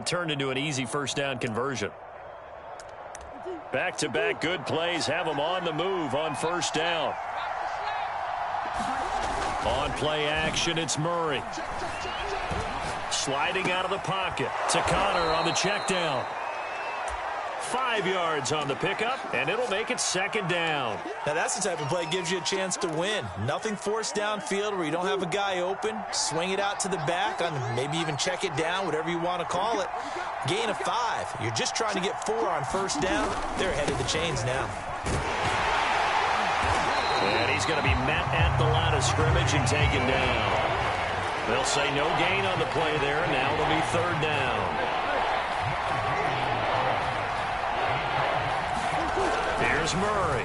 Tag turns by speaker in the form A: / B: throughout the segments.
A: Turned into an easy first down conversion. Back-to-back good plays have them on the move on first down. On play action, it's Murray. Sliding out of the pocket to Connor on the check down. 5 yards on the pickup, and it'll make it second down.
B: Now that's the type of play that gives you a chance to win. Nothing forced downfield where you don't have a guy open. Swing it out to the back, maybe even check it down, whatever you want to call it. Gain of 5. You're just trying to get 4 on first down. They're ahead of the chains now.
A: And he's going to be met at the line of scrimmage and taken down. They'll say no gain on the play there. Now it'll be third down. Here's Murray.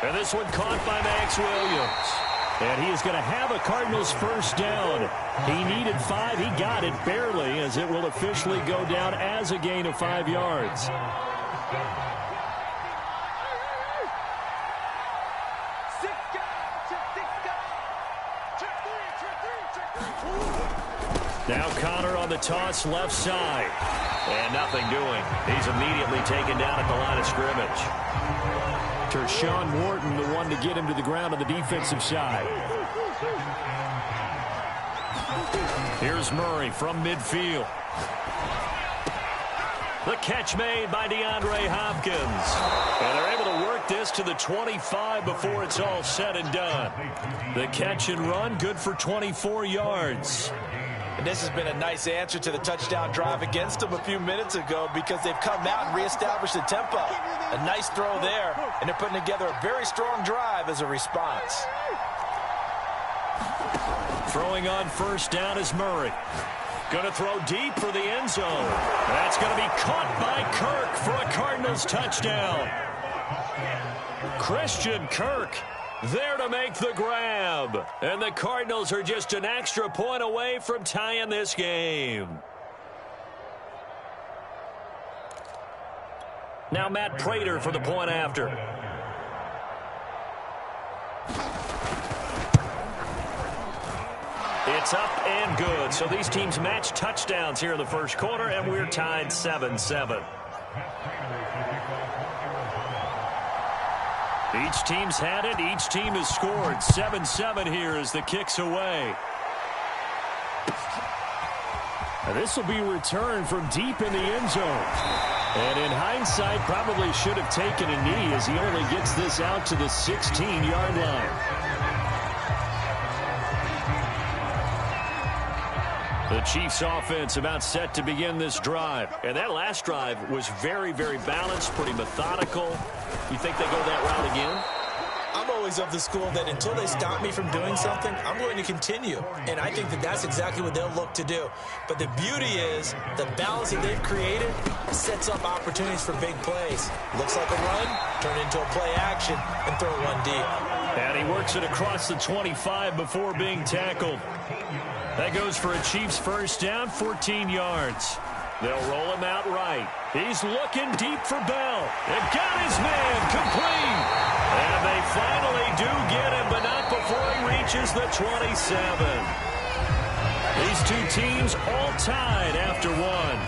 A: And this one caught by Max Williams. And he is going to have a Cardinals first down. He needed 5. He got it barely, as it will officially go down as a gain of 5 yards. Now Connor on the toss left side. And nothing doing. He's immediately taken down at the line of scrimmage. Tershawn Wharton, the one to get him to the ground on the defensive side. Here's Murray from midfield. The catch made by DeAndre Hopkins. And they're able to work this to the 25 before it's all said and done. The catch and run, good for 24 yards.
B: And this has been a nice answer to the touchdown drive against them a few minutes ago, because they've come out and reestablished the tempo. A nice throw there, and they're putting together a very strong drive as a response.
A: Throwing on first down is Murray. Going to throw deep for the end zone. That's going to be caught by Kirk for a Cardinals touchdown. Christian Kirk there to make the grab. And the Cardinals are just an extra point away from tying this game. Now Matt Prater for the point after. It's up and good. So these teams match touchdowns here in the first quarter, and we're tied 7-7. Each team's had it. Each team has scored. 7-7 here as the kick's away. Now this will be returned from deep in the end zone. And in hindsight, probably should have taken a knee, as he only gets this out to the 16-yard line. The Chiefs offense about set to begin this drive. And that last drive was very, very balanced, pretty methodical. You think they go that route again?
B: I'm always of the school that until they stop me from doing something, I'm going to continue. And I think that that's exactly what they'll look to do. But the beauty is the balance that they've created sets up opportunities for big plays. Looks like a run, turn it into a play action, and throw one deep.
A: And he works it across the 25 before being tackled. That goes for a Chiefs first down, 14 yards. They'll roll him out right. He's looking deep for Bell. They've got his man complete. And they finally do get him, but not before he reaches the 27. These two teams all tied after one.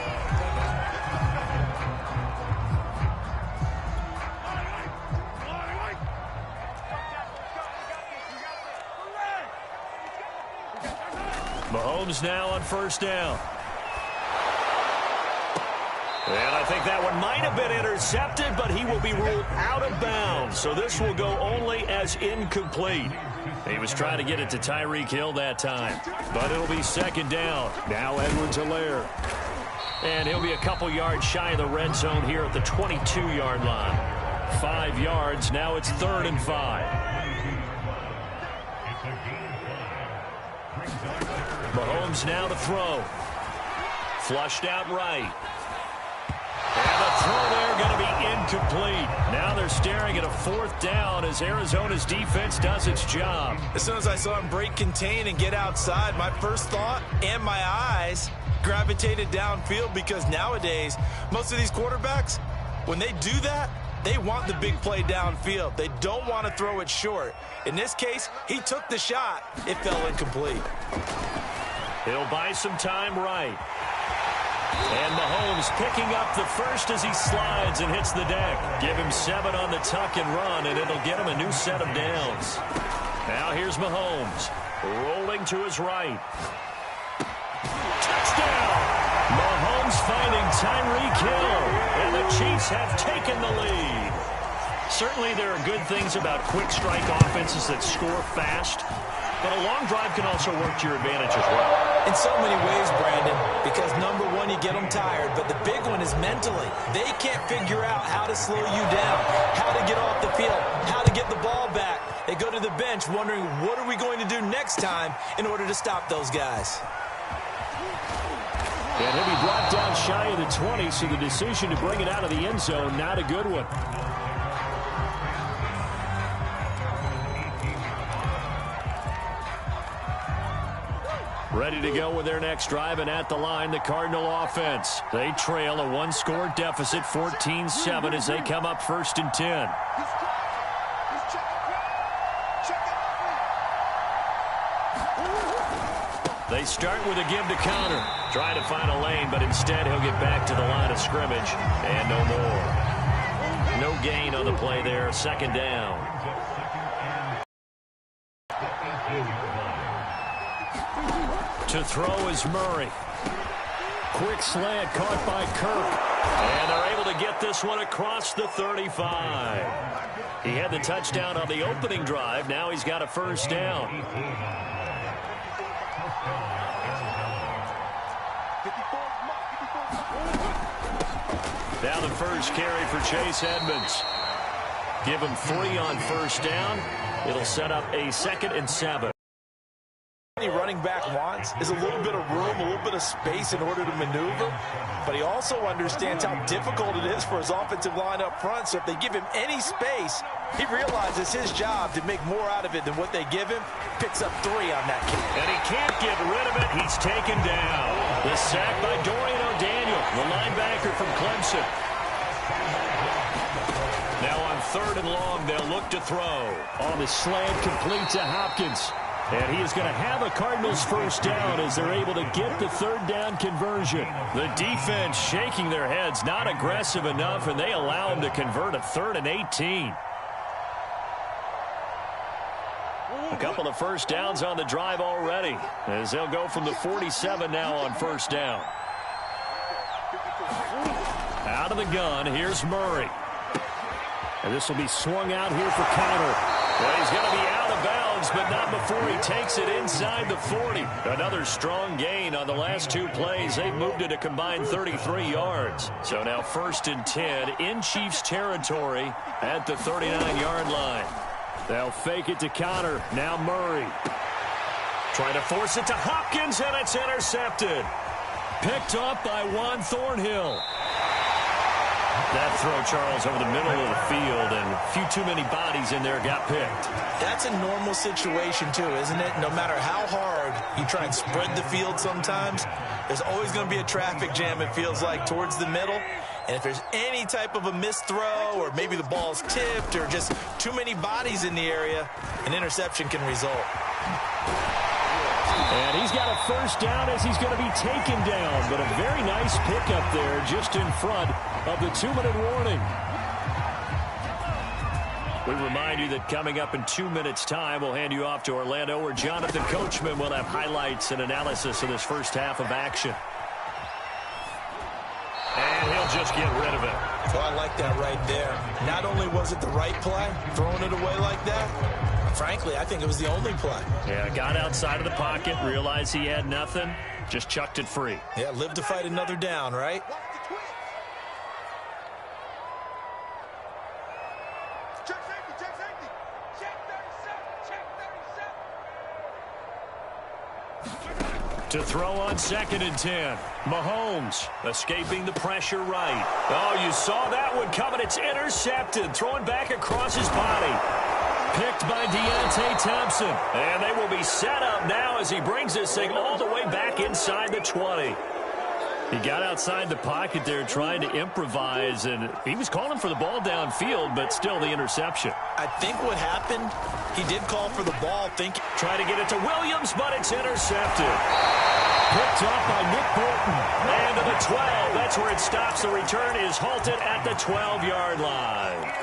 A: Mahomes now on first down. And I think that one might have been intercepted, but he will be ruled out of bounds. So this will go only as incomplete. He was trying to get it to Tyreek Hill that time, but it'll be second down. Now Edwards-Helaire. And he'll be a couple yards shy of the red zone here at the 22-yard line. 5 yards. Now it's 3rd and 5. Mahomes now to throw. Flushed out right. And the throw there going to be incomplete. Now they're staring at a 4th down as Arizona's defense does its job.
B: As soon as I saw him break contain and get outside, my first thought and my eyes gravitated downfield, because nowadays most of these quarterbacks, when they do that, they want the big play downfield. They don't want to throw it short. In this case, he took the shot. It fell incomplete.
A: He'll buy some time right. And Mahomes picking up the first as he slides and hits the deck. Give him 7 on the tuck and run, and it'll get him a new set of downs. Now here's Mahomes, rolling to his right. Touchdown! Mahomes finding Tyreek Hill, and the Chiefs have taken the lead. Certainly there are good things about quick strike offenses that score fast, but a long drive can also work to your advantage as well.
B: In so many ways, Brandon, because number one, you get them tired, but the big one is mentally. They can't figure out how to slow you down, how to get off the field, how to get the ball back. They go to the bench wondering, what are we going to do next time in order to stop those guys?
A: And he'll be brought down shy of the 20, so the decision to bring it out of the end zone, not a good one. Ready to go with their next drive, and at the line, the Cardinal offense. They trail a one-score deficit, 14-7, as they come up 1st and 10. They start with a give to counter. Trying to find a lane, but instead he'll get back to the line of scrimmage, and no more. No gain on the play there, 2nd down. To throw is Murray. Quick slant caught by Kirk. And they're able to get this one across the 35. He had the touchdown on the opening drive. Now he's got a 1st down. Now the first carry for Chase Edmonds. Give him 3 on 1st down. It'll set up a 2nd and 7.
B: Running back wants is a little bit of room, a little bit of space in order to maneuver, but he also understands how difficult it is for his offensive line up front. So if they give him any space, he realizes his job to make more out of it than what they give him. Picks up 3 on that kick.
A: And he can't get rid of it. He's taken down. The sack by Dorian O'Daniel, the linebacker from Clemson. Now on 3rd and long, they'll look to throw. On the slant, complete to Hopkins. And he is going to have a Cardinals 1st down as they're able to get the 3rd down conversion. The defense shaking their heads, not aggressive enough, and they allow him to convert a 3rd and 18. A couple of 1st downs on the drive already, as they'll go from the 47 now on 1st down. Out of the gun, here's Murray. And this will be swung out here for counter. Well, he's going to be out of bounds, but not before he takes it inside the 40. Another strong gain on the last 2 plays. They've moved it a combined 33 yards. So now 1st and 10 in Chiefs territory at the 39-yard line. They'll fake it to counter. Now Murray. Trying to force it to Hopkins, and it's intercepted. Picked up by Juan Thornhill. That throw, Charles, over the middle of the field, and a few too many bodies in there got picked.
B: That's a normal situation, too, isn't it? No matter how hard you try and spread the field sometimes, there's always going to be a traffic jam, it feels like, towards the middle. And if there's any type of a missed throw, or maybe the ball's tipped, or just too many bodies in the area, an interception can result.
A: And he's got a 1st down as he's going to be taken down. But a very nice pickup there just in front of the 2-minute warning. We remind you that coming up in 2 minutes' time, we'll hand you off to Orlando, where Jonathan Coachman will have highlights and analysis of this first half of action. And he'll just get rid of it.
B: Well, I like that right there. Not only was it the right play, throwing it away like that, frankly, I think it was the only play.
A: Yeah, got outside of the pocket, realized he had nothing, just chucked it free.
B: Yeah, live to fight another down, right?
C: Check safety, check safety. Check 37, check 37.
A: To throw on 2nd and 10. Mahomes escaping the pressure right. Oh, you saw that one coming. It's intercepted. Throwing back across his body. Picked by Deontay Thompson. And they will be set up now as he brings this thing all the way back inside the 20. He got outside the pocket there trying to improvise, and he was calling for the ball downfield, but still the interception.
B: I think what happened, he did call for the ball, trying
A: to get it to Williams, but it's intercepted. Picked up by Nick Bolton. And to the 12. That's where it stops. The return is halted at the 12-yard line.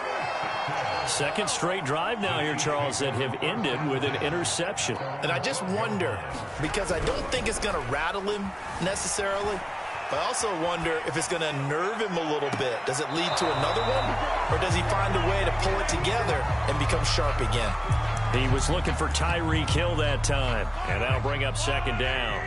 A: Second straight drive now here, Charles, that have ended with an interception.
D: And I just wonder, because I don't think it's going to rattle him necessarily, but I also wonder if it's going to nerve him a little bit. Does it lead to another one, or does he find a way to pull it together and become sharp again?
A: He was looking for Tyreek Hill that time, and that'll bring up second down.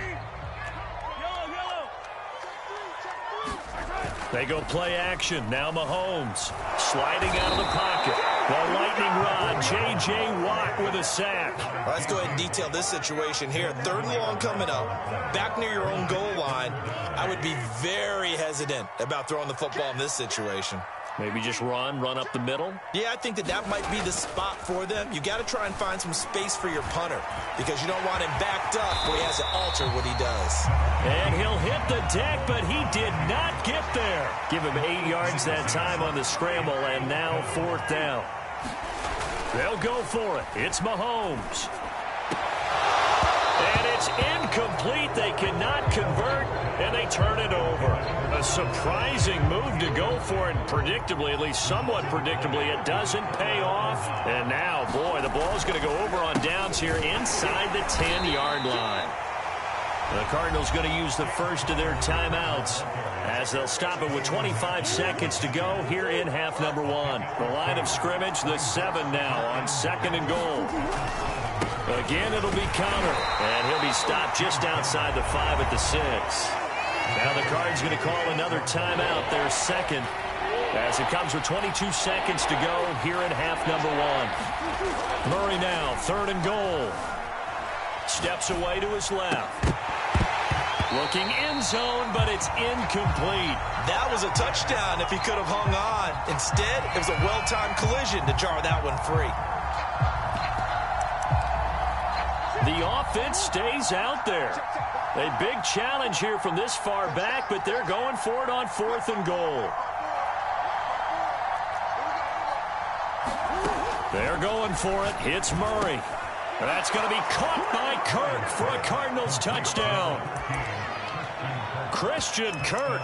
A: They go play action. Now Mahomes sliding out of the pocket. The lightning rod, J.J. Watt with a sack.
B: Well, let's go ahead and detail this situation here. 3rd and long coming up. Back near your own goal line. I would be very hesitant about throwing the football in this situation.
A: Maybe just run up the middle?
B: Yeah, I think that might be the spot for them. You got to try and find some space for your punter because you don't want him backed up where he has to alter what he does.
A: And he'll hit the deck, but he did not get there. Give him 8 yards that time on the scramble, and now 4th down. They'll go for it. It's Mahomes. And it's incomplete. They cannot convert, and they turn it over. A surprising move to go for it. Predictably, at least somewhat predictably, it doesn't pay off. And now, boy, the ball's going to go over on downs here inside the 10-yard line. The Cardinals going to use the first of their timeouts as they'll stop it with 25 seconds to go here in half number 1. The line of scrimmage, the 7 now on 2nd and goal. Again, it'll be counter, and he'll be stopped just outside the 5 at the 6. Now the Cards going to call another timeout, their second, as it comes with 22 seconds to go here in half number 1. Murray now, 3rd and goal. Steps away to his left. Looking end zone, but it's incomplete.
B: That was a touchdown if he could have hung on. Instead, it was a well-timed collision to jar that one free.
A: The offense stays out there. A big challenge here from this far back, but they're going for it on 4th and goal. They're going for it. It's Murray. That's going to be caught by Kirk for a Cardinals touchdown. Christian Kirk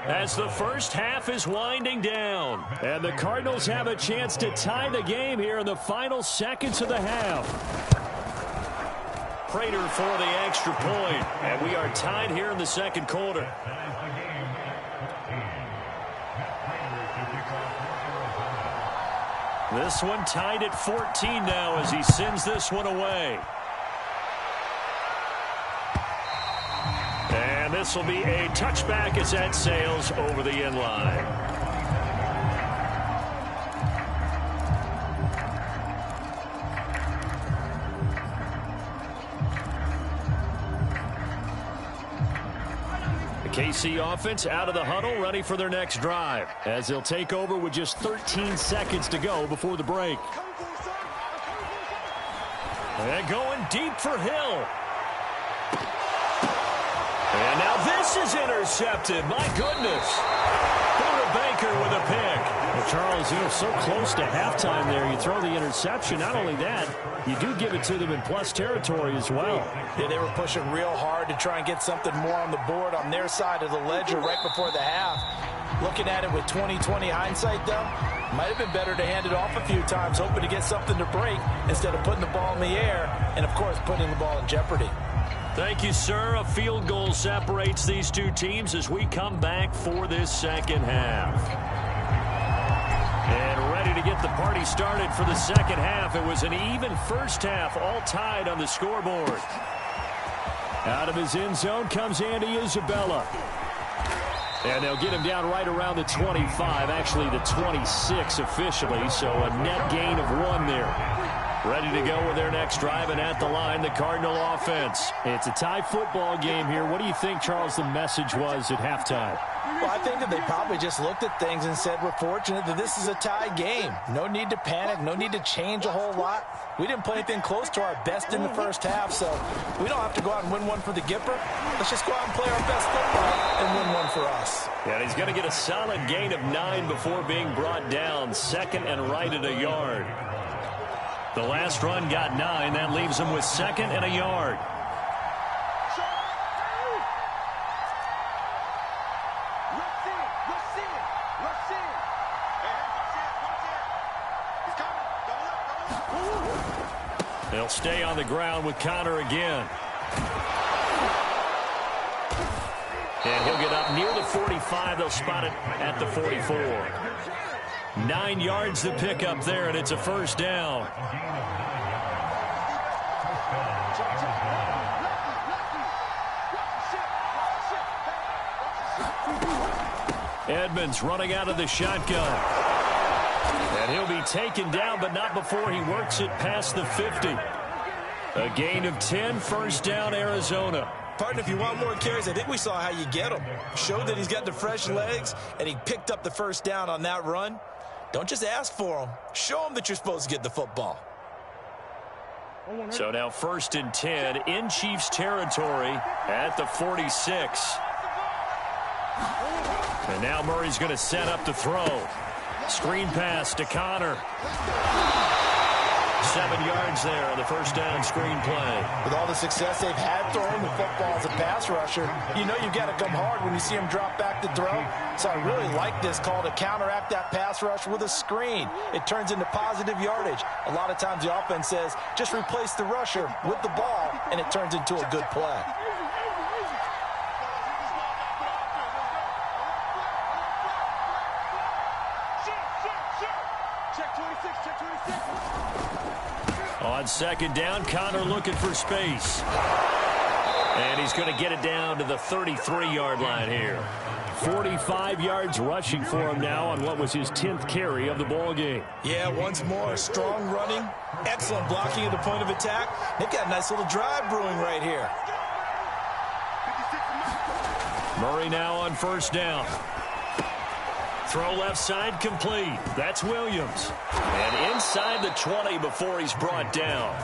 A: as the first half is winding down. And the Cardinals have a chance to tie the game here in the final seconds of the half. Prater for the extra point, and we are tied here in the second quarter. This one tied at 14 now as he sends this one away. And this will be a touchback as that sails over the end line. KC offense out of the huddle, ready for their next drive, as they'll take over with just 13 seconds to go before the break. And going deep for Hill. And now this is intercepted. My goodness. Buda Baker with a pick.
E: Well, Charles, you know, so close to halftime there. You throw the interception. Not only that, you do give it to them in plus territory as well.
D: Yeah, they were pushing real hard to try and get something more on the board on their side of the ledger right before the half. Looking at it with 20/20 hindsight, though, might have been better to hand it off a few times, hoping to get something to break instead of putting the ball in the air and, of course, putting the ball in jeopardy.
A: Thank you, sir. A field goal separates these two teams as we come back for this second half. And ready to get the party started for the second half. It was an even first half, all tied on the scoreboard. Out of his end zone comes Andy Isabella. And they'll get him down right around the 25, actually the 26 officially, so a net gain of 1 there. Ready to go with their next drive, and at the line, the Cardinal offense.
E: It's a tie football game here. What do you think, Charles, the message was at halftime?
D: Well, I think that they probably just looked at things and said, we're fortunate that this is a tie game. No need to panic. No need to change a whole lot. We didn't play anything close to our best in the first half, so we don't have to go out and win one for the Gipper. Let's just go out and play our best football and win one for us.
A: Yeah, he's going to get a solid gain of 9 before being brought down. Second and right at a yard. The last run got 9. That leaves him with 2nd and a yard.
C: Rush in. Hey, watch it. He's coming. Double up.
A: They'll stay on the ground with Conner again. And he'll get up near the 45. They'll spot it at the 44. 9 yards to pick up there, and it's a first down. Edmonds running out of the shotgun. And he'll be taken down, but not before he works it past the 50. A gain of 10, first down, Arizona.
B: Partner, if you want more carries, I think we saw how you get him. Showed that he's got the fresh legs, and he picked up the first down on that run. Don't just ask for him. Show him that you're supposed to get the football.
A: So now first and 10 in Chiefs territory at the 46. And now Murray's going to set up the throw. Screen pass to Conner. 7 yards there on the first down screen play.
D: With all the success they've had throwing the football as a pass rusher, you know you've got to come hard when you see him drop back to throw. So I really like this call to counteract that pass rush with a screen. It turns into positive yardage. A lot of times the offense says, just replace the rusher with the ball, and it turns into a good play.
C: Check 26, check 26.
A: On second down, Conner looking for space. And he's going to get it down to the 33-yard line here. 45 yards rushing for him now on what was his 10th carry of the ball game.
B: Yeah, once more, strong running, excellent blocking at the point of attack. They've got a nice little drive brewing right here.
A: Murray now on first down. Throw left side complete. That's Williams. And inside the 20 before he's brought down.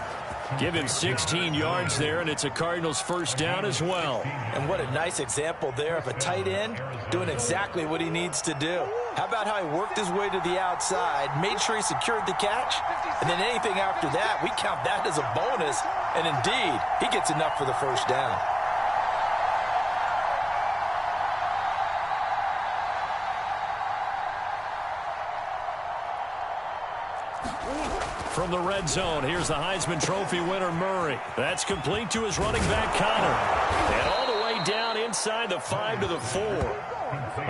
A: Give him 16 yards there, and it's a Cardinals first down as well.
B: And what a nice example there of a tight end doing exactly what he needs to do. How about how he worked his way to the outside, made sure he secured the catch, and then anything after that, we count that as a bonus. And indeed, he gets enough for the first down.
A: From the red zone, here's the Heisman Trophy winner, Murray. That's complete to his running back, Conner. And all the way down inside the 5 to the 4.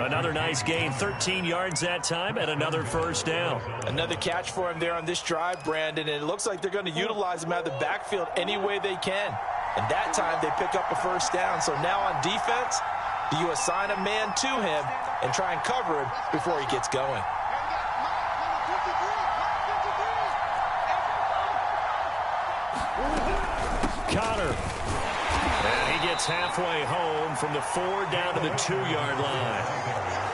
A: Another nice gain, 13 yards that time, and another first down.
B: Another catch for him there on this drive, Brandon, and it looks like they're going to utilize him out of the backfield any way they can. And that time they pick up a first down. So now on defense, do you assign a man to him and try and cover him before he gets going?
A: Conner. And he gets halfway home from the 4 down to the 2-yard line.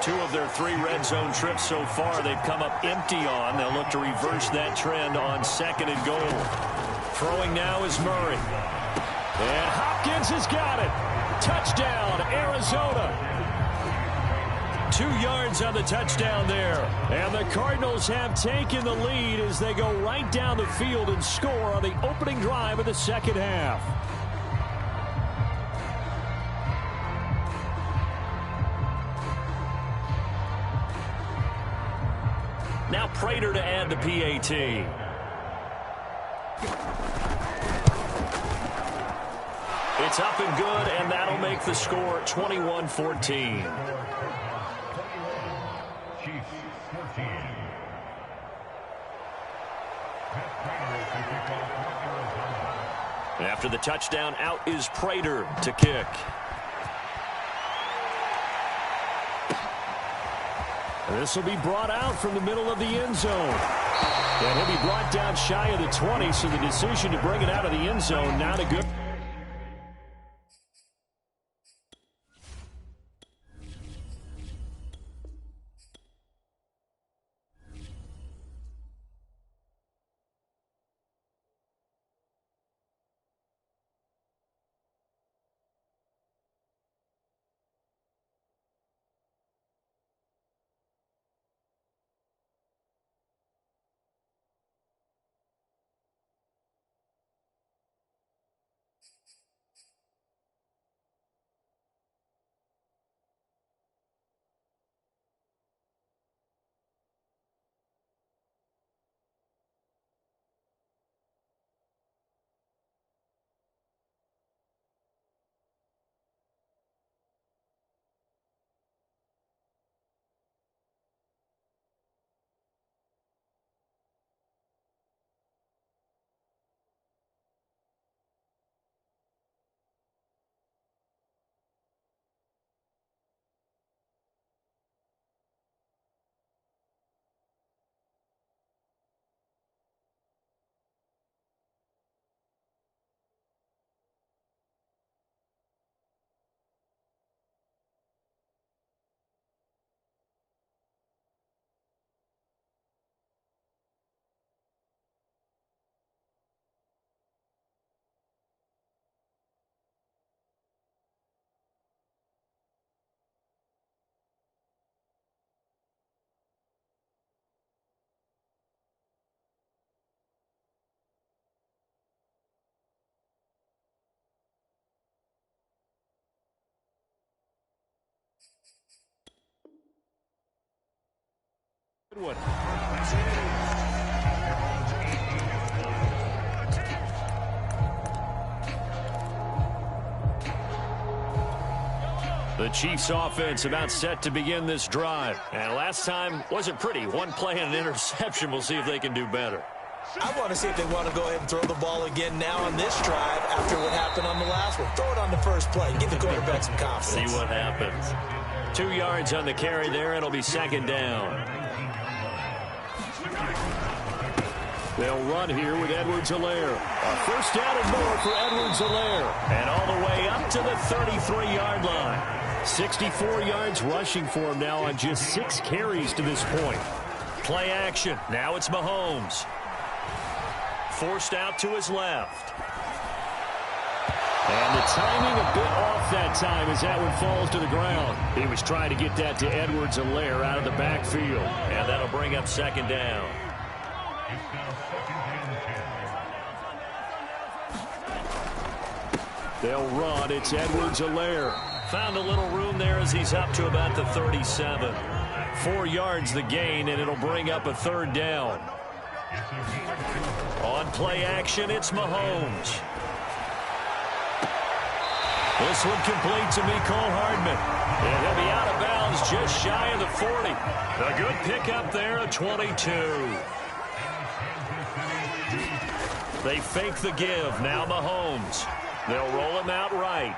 A: 2 of their 3 red zone trips so far they've come up empty on. They'll look to reverse that trend on second and goal. Throwing now is Murray. And Hopkins has got it. Touchdown, Arizona. 2 yards on the touchdown there. And the Cardinals have taken the lead as they go right down the field and score on the opening drive of the second half. Now Prater to add the PAT. It's up and good, and that'll make the score 21-14. After the touchdown, out is Prater to kick. This will be brought out from the middle of the end zone. And he'll be brought down shy of the 20, so the decision to bring it out of the end zone not a good. one. The Chiefs offense about set to begin this drive. And last time wasn't pretty. One play and an interception. We'll see if they can do better.
B: I want to see if they want to go ahead and throw the ball again now on this drive after what happened on the last one. Throw it on the first play. Give the quarterback some confidence.
A: See what happens. 2 yards on the carry there. It'll be second down. They'll run here with Edwards-Helaire. A first down and more for Edwards-Helaire. And all the way up to the 33-yard line. 64 yards rushing for him now on just 6 carries to this point. Play action. Now it's Mahomes. Forced out to his left. And the timing a bit off that time as that one falls to the ground. He was trying to get that to Edwards-Helaire out of the backfield. And that'll bring up second down. They'll run. It's Edwards-Helaire. Found a little room there as he's up to about the 37. 4 yards the gain, and it'll bring up a third down. On play action, it's Mahomes. This one complete to Mecole Hardman. And he'll be out of bounds just shy of the 40. A good pickup there, a 22. They fake the give. Now Mahomes. They'll roll him out right.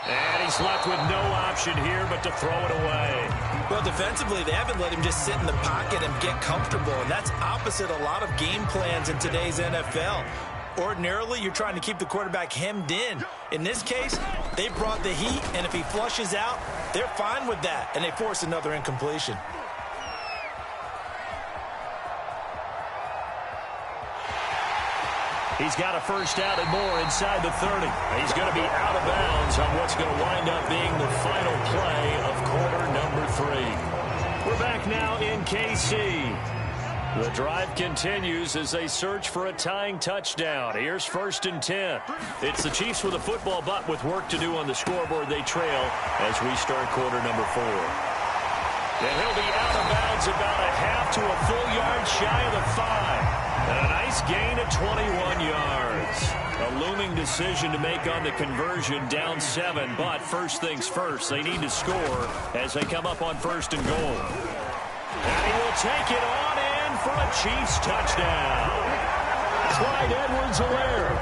A: And he's left with no option here but to throw it away.
B: Well, defensively, they haven't let him just sit in the pocket and get comfortable, and that's opposite a lot of game plans in today's NFL. Ordinarily, you're trying to keep the quarterback hemmed in. In this case, they brought the heat, and if he flushes out, they're fine with that, and they force another incompletion.
A: He's got a first down and more inside the 30. He's going to be out of bounds on what's going to wind up being the final play of quarter number 3. We're back now in KC. The drive continues as they search for a tying touchdown. Here's 1st and 10. It's the Chiefs with a football, but with work to do on the scoreboard. They trail as we start quarter number 4. And he'll be out of bounds about a half to a full yard shy of the 5. And a nice gain of 21 yards. A looming decision to make on the conversion, down 7. But first things first, they need to score as they come up on 1st and goal. And he will take it on in for a Chiefs touchdown. Clyde Edwards-Helaire.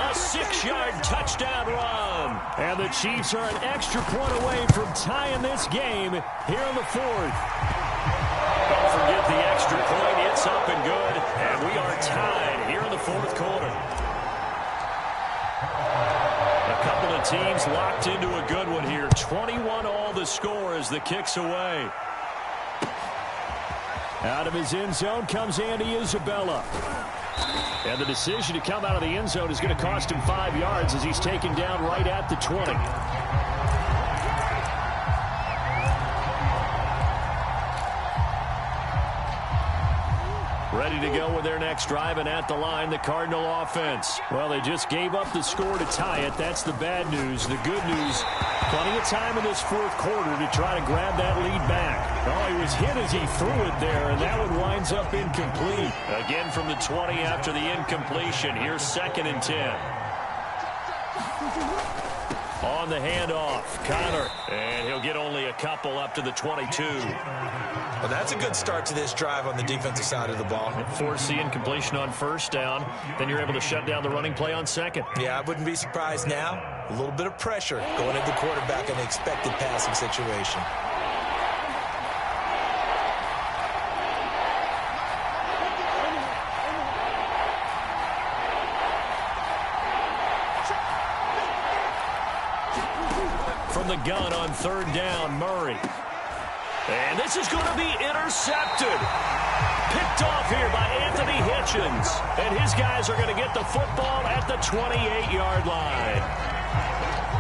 A: A 6-yard touchdown run. And the Chiefs are an extra point away from tying this game here in the 4th. Don't forget the extra point. It's up and good. And we are tied here in the 4th quarter. A couple of teams locked into a good one here. 21 all the score as the kick's away. Out of his end zone comes Andy Isabella. And the decision to come out of the end zone is going to cost him 5 yards as he's taken down right at the 20. Ready to go with their next drive, and at the line, the Cardinal offense. Well, they just gave up the score to tie it. That's the bad news. The good news, plenty of time in this 4th quarter to try to grab that lead back. Oh, he was hit as he threw it there, and that one winds up incomplete. Again from the 20 after the incompletion. Here's 2nd and 10. On the handoff, Connor, and he'll get only a couple up to the 22.
B: Well, that's a good start to this drive on the defensive side of the ball.
A: Force the incompletion on 1st down, then you're able to shut down the running play on 2nd.
B: Yeah, I wouldn't be surprised now. A little bit of pressure going at the quarterback in the expected passing situation.
A: From the gun on 3rd down, Murray. And this is going to be intercepted. Picked off here by Anthony Hitchens. And his guys are going to get the football at the 28-yard line.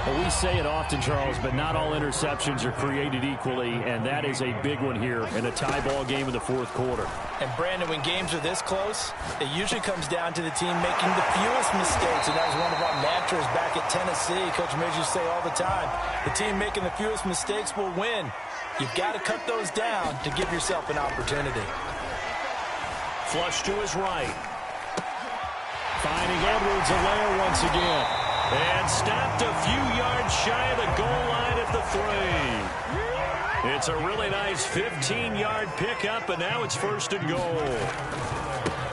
E: Well, we say it often, Charles, but not all interceptions are created equally, and that is a big one here in a tie ball game in the fourth quarter.
D: And, Brandon, when games are this close, it usually comes down to the team making the fewest mistakes, and that was one of our mantras back at Tennessee. Coach Midge used to say all the time, the team making the fewest mistakes will win. You've got to cut those down to give yourself an opportunity.
A: Flush to his right.
E: Finding Edwards-Helaire once again.
A: And stopped a few yards shy of the goal line at the 3. It's a really nice 15-yard pickup, and now it's first and goal.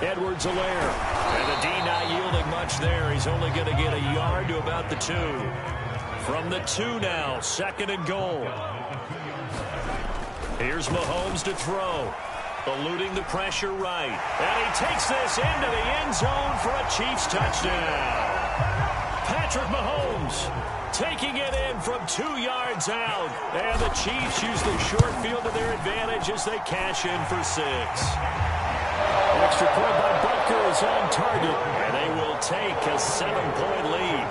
E: Edwards-Helaire.
A: And the D not yielding much there. He's only going to get a yard to about the 2. From the 2 now, second and goal. Here's Mahomes to throw. Eluding the pressure right. And he takes this into the end zone for a Chiefs touchdown. Patrick Mahomes taking it in from 2 yards out. And the Chiefs use the short field to their advantage as they cash in for 6.
E: Extra point by Butker is on target.
A: And they will take a 7-point lead.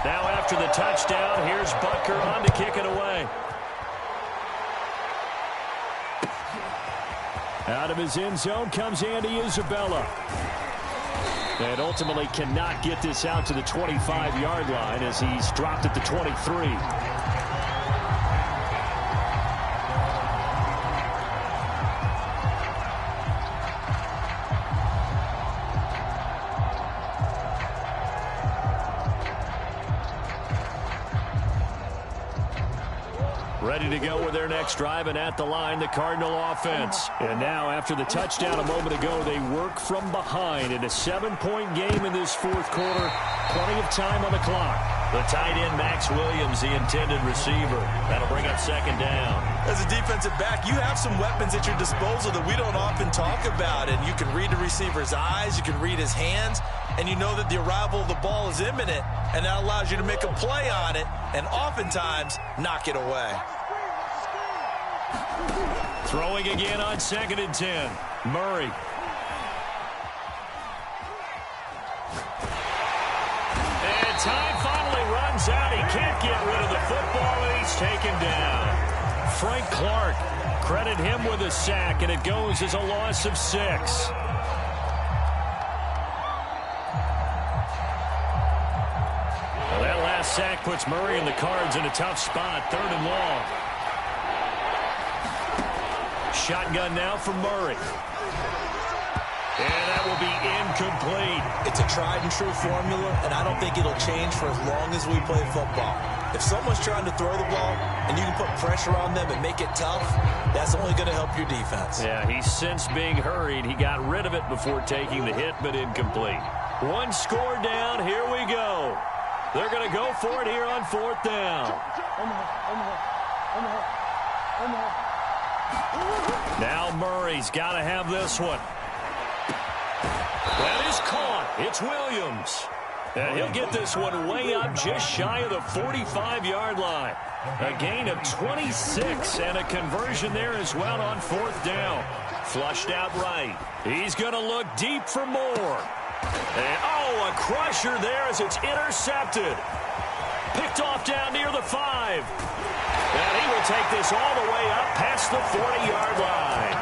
A: Now after the touchdown, here's Butker on to kick it away.
E: Out of his end zone comes Andy Isabella. And ultimately cannot get this out to the 25-yard line as he's dropped at the 23.
A: Ready to go with their next drive, and at the line, the Cardinal offense.
E: And now, after the touchdown a moment ago, they work from behind in a 7-point game in this fourth quarter. Plenty of time on the clock.
A: The tight end, Max Williams, the intended receiver. That'll bring up second down.
B: As a defensive back, you have some weapons at your disposal that we don't often talk about, and you can read the receiver's eyes, you can read his hands, and you know that the arrival of the ball is imminent, and that allows you to make a play on it and oftentimes knock it away.
A: Throwing again on 2nd and 10. Murray. And time finally runs out. He can't get rid of the football, and he's taken down. Frank Clark, credit him with a sack, and it goes as a loss of 6. Well, that last sack puts Murray and the Cards in a tough spot. 3rd and long. Shotgun now for Murray. And that will be incomplete.
B: It's a tried-and-true formula, and I don't think it'll change for as long as we play football. If someone's trying to throw the ball and you can put pressure on them and make it tough, that's only going to help your defense.
A: Yeah, he's since being hurried. He got rid of it before taking the hit, but incomplete. 1 score down. Here we go. They're going to go for it here on 4th down. Now Murray's got to have this one. That is caught. It's Williams. And he'll get this one way up just shy of the 45-yard line. A gain of 26 and a conversion there as well on 4th down. Flushed out right. He's going to look deep for more. And, oh, a crusher there as it's intercepted. Picked off down near the 5. And he will take this all the way up past the 40-yard line.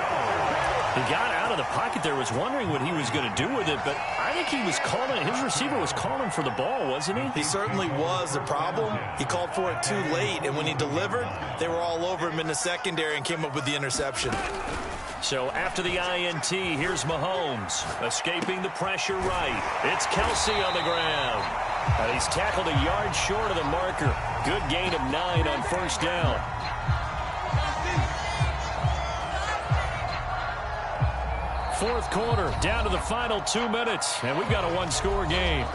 A: He got out of the pocket there, was wondering what he was going to do with it, but I think he was calling, his receiver was calling for the ball, wasn't he?
B: He certainly was. The problem, he called for it too late, and when he delivered, they were all over him in the secondary and came up with the interception.
A: So after the INT, here's Mahomes, escaping the pressure right. It's Kelsey on the ground. And he's tackled a yard short of the marker. Good gain of 9 on 1st down. Fourth quarter, down to the final 2 minutes, and we've got a 1-score game.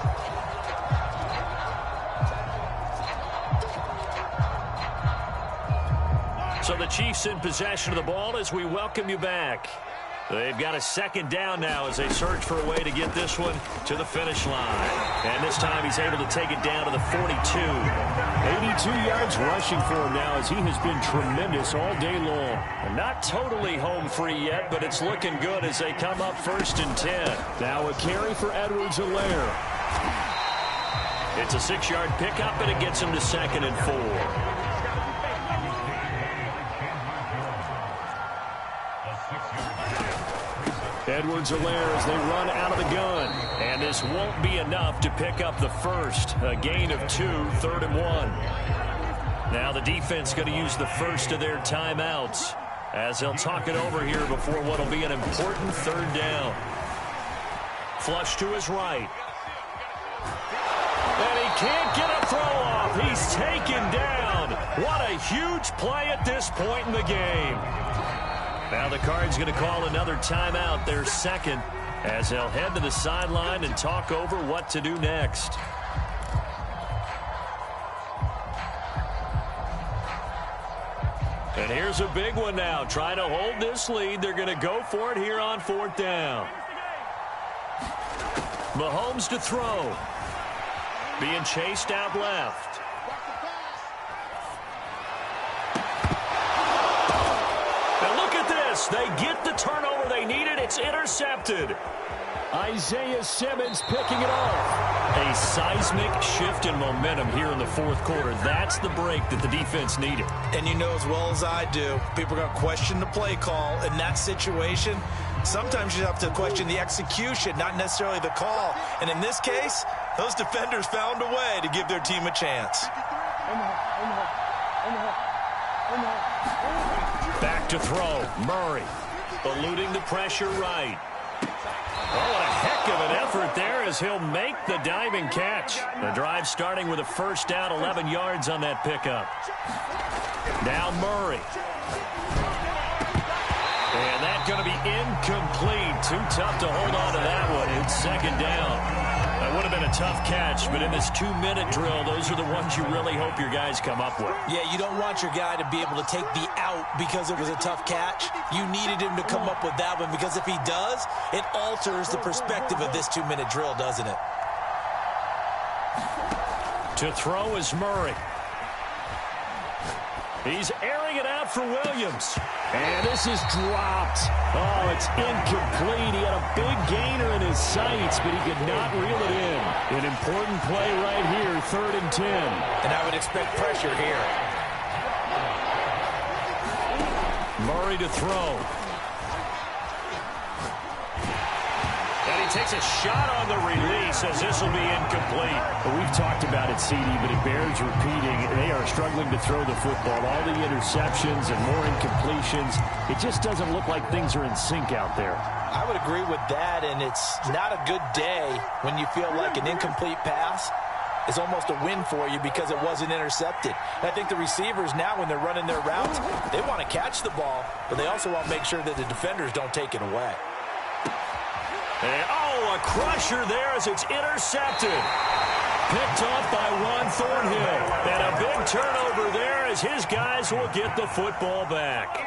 A: So the Chiefs in possession of the ball as we welcome you back. They've got a second down now as they search for a way to get this one to the finish line. And this time he's able to take it down to the 42.
E: 82 yards rushing for him now as he has been tremendous all day long.
A: And not totally home free yet, but it's looking good as they come up 1st and 10.
E: Now a carry for Edwards-Helaire.
A: It's a 6-yard pickup, and it gets him to 2nd and 4.
E: Edwards-Helaire as they run out of the gun.
A: And this won't be enough to pick up the first. A gain of 2, 3rd and 1. Now the defense going to use the first of their timeouts as they'll talk it over here before what will be an important 3rd down. Flush to his right. And he can't get a throw off. He's taken down. What a huge play at this point in the game. Now the Cards going to call another timeout, their second, as they'll head to the sideline and talk over what to do next. And here's a big one now. Trying to hold this lead. They're going to go for it here on 4th down. Mahomes to throw. Being chased out left. They get the turnover they needed. It's intercepted.
E: Isaiah Simmons picking it off.
A: A seismic shift in momentum here in the 4th quarter. That's the break that the defense needed.
D: And you know as well as I do, people are going to question the play call in that situation. Sometimes you have to question the execution, not necessarily the call. And in this case, those defenders found a way to give their team a chance.
A: Back to throw. Murray eluding the pressure right. Oh, what a heck of an effort there as he'll make the diving catch. The drive starting with a 1st down, 11 yards on that pickup. Now Murray. And that's going to be incomplete. Too tough to hold on to that one. It's 2nd down. That would have been a tough catch, but in this 2-minute drill, those are the ones you really hope your guys come up with.
D: Yeah, you don't want your guy to be able to take the out because it was a tough catch. You needed him to come up with that one because if he does, it alters the perspective of this 2-minute drill, doesn't it?
A: To throw is Murray. He's airing it out for Williams.
E: And this is dropped. Oh, it's incomplete. He had a big gainer in his sights, but he could not reel it in. An important play right here, 3rd and 10.
D: And I would expect pressure here.
A: Murray to throw. And he takes a shot on the release as this will be incomplete.
E: Well, we've talked about it, CD, but it bears repeating. They are struggling to throw the football. All the interceptions and more incompletions. It just doesn't look like things are in sync out there.
D: I would agree with that, and it's not a good day when you feel like an incomplete pass is almost a win for you because it wasn't intercepted. And I think the receivers now, when they're running their routes, they want to catch the ball, but they also want to make sure that the defenders don't take it away.
A: And, a crusher there as it's intercepted. Picked off by Juan Thornhill. And a big turnover there as his guys will get the football back.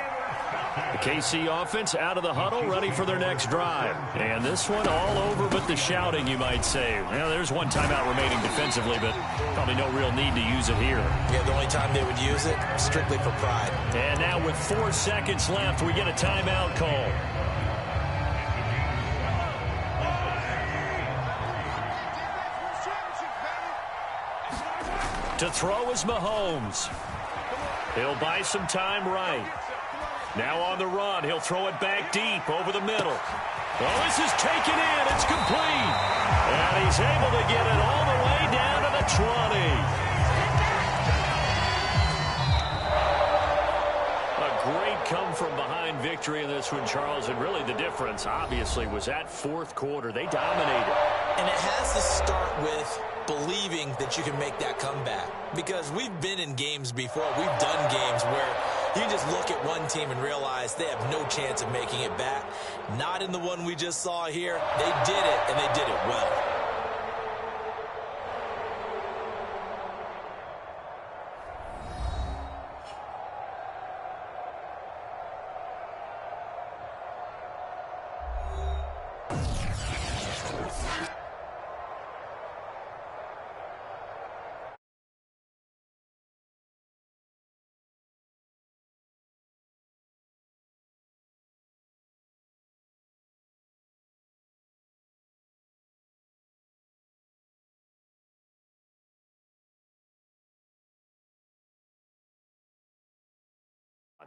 A: The KC offense out of the huddle, ready for their next drive. And this one all over but the shouting, you might say. Well, there's one timeout remaining defensively, but probably no real need to use it here.
D: Yeah, the only time they would use it, strictly for pride.
A: And now with 4 seconds left, we get a timeout call. To throw is Mahomes. He'll buy some time right. Now on the run, he'll throw it back deep over the middle. Well, this is taken in. It's complete. And he's able to get it all the way down to the 20. A great come-from-behind victory in this one, Charles. And really the difference, obviously, was that 4th quarter. They dominated.
B: And it has to start with believing that you can make that comeback. Because we've been in games before. We've done games where you just look at one team and realize they have no chance of making it back. Not in the one we just saw here. They did it, and they did it well.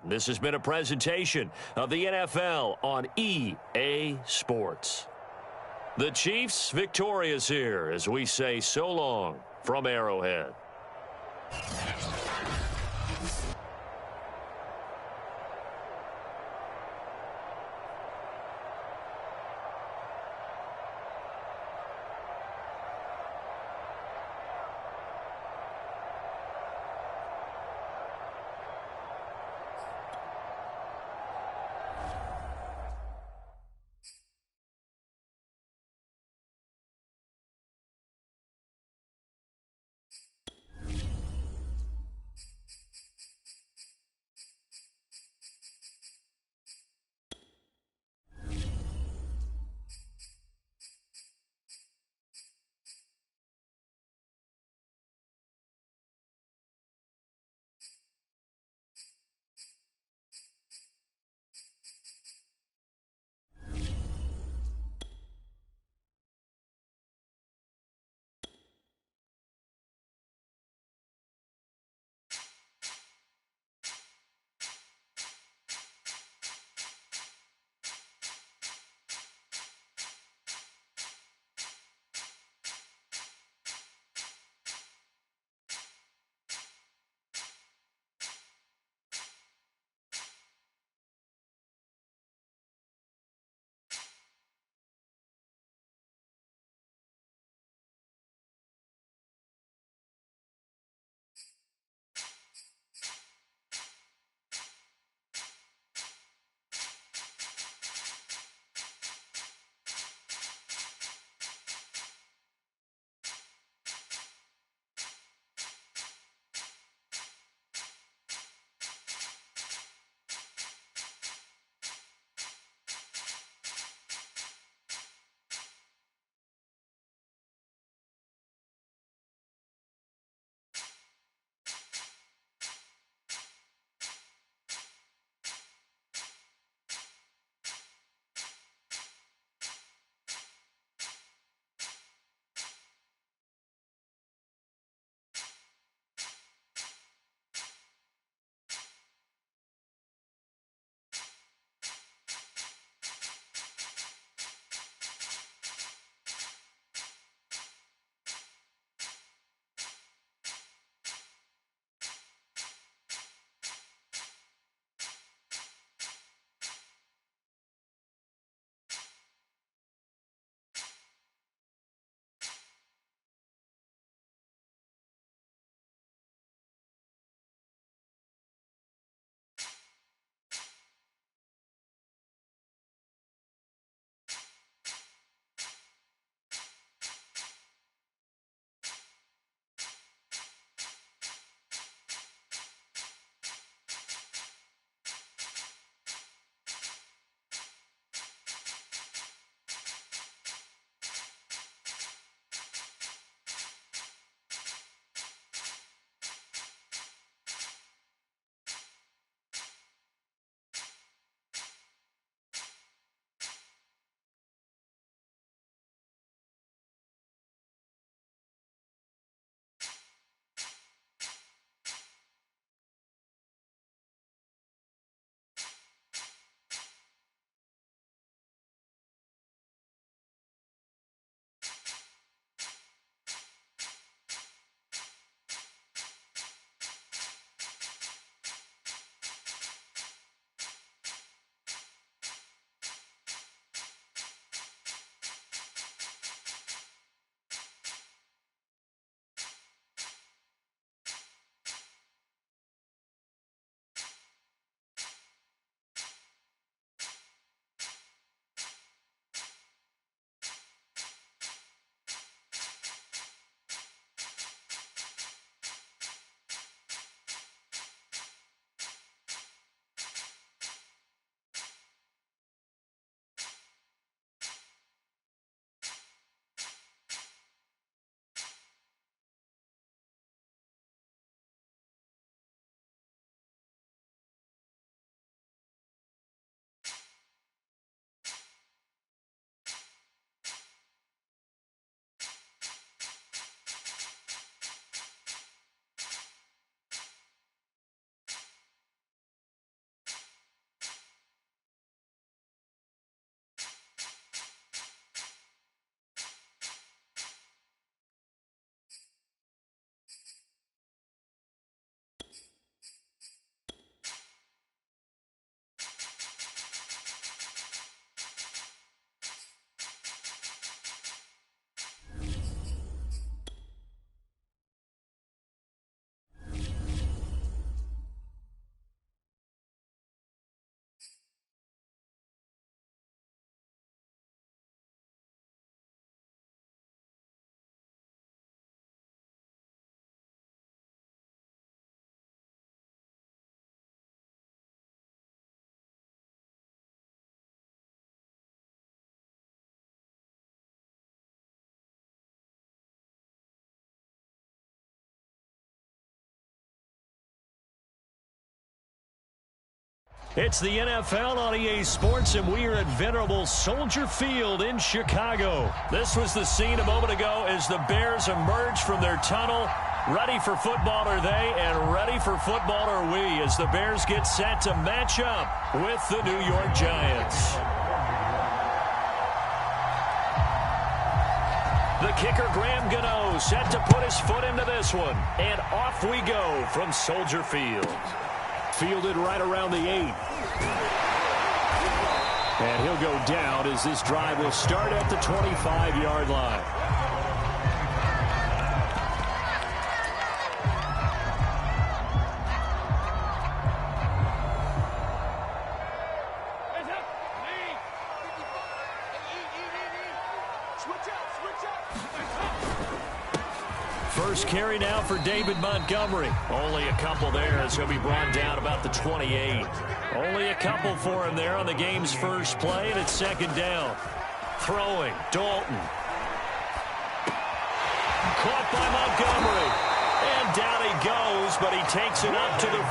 A: This has been a presentation of the NFL on EA Sports. The Chiefs victorious here as we say so long from Arrowhead. It's the NFL on EA Sports, and we are at venerable Soldier Field in Chicago. This was the scene a moment ago as the Bears emerged from their tunnel. Ready for football are they, and ready for football are we, as the Bears get set to match up with the New York Giants. The kicker, Graham Gano, set to put his foot into this one. And off we go from Soldier Field. Fielded right around the 8. And he'll go down as this drive will start at the 25-yard line. First carry now for David Montgomery. Only a couple there as he'll be brought down about the 28. Only a couple for him there on the game's first play, and it's second down. Throwing, Dalton. Caught by Montgomery. And down he goes, but he takes it up to the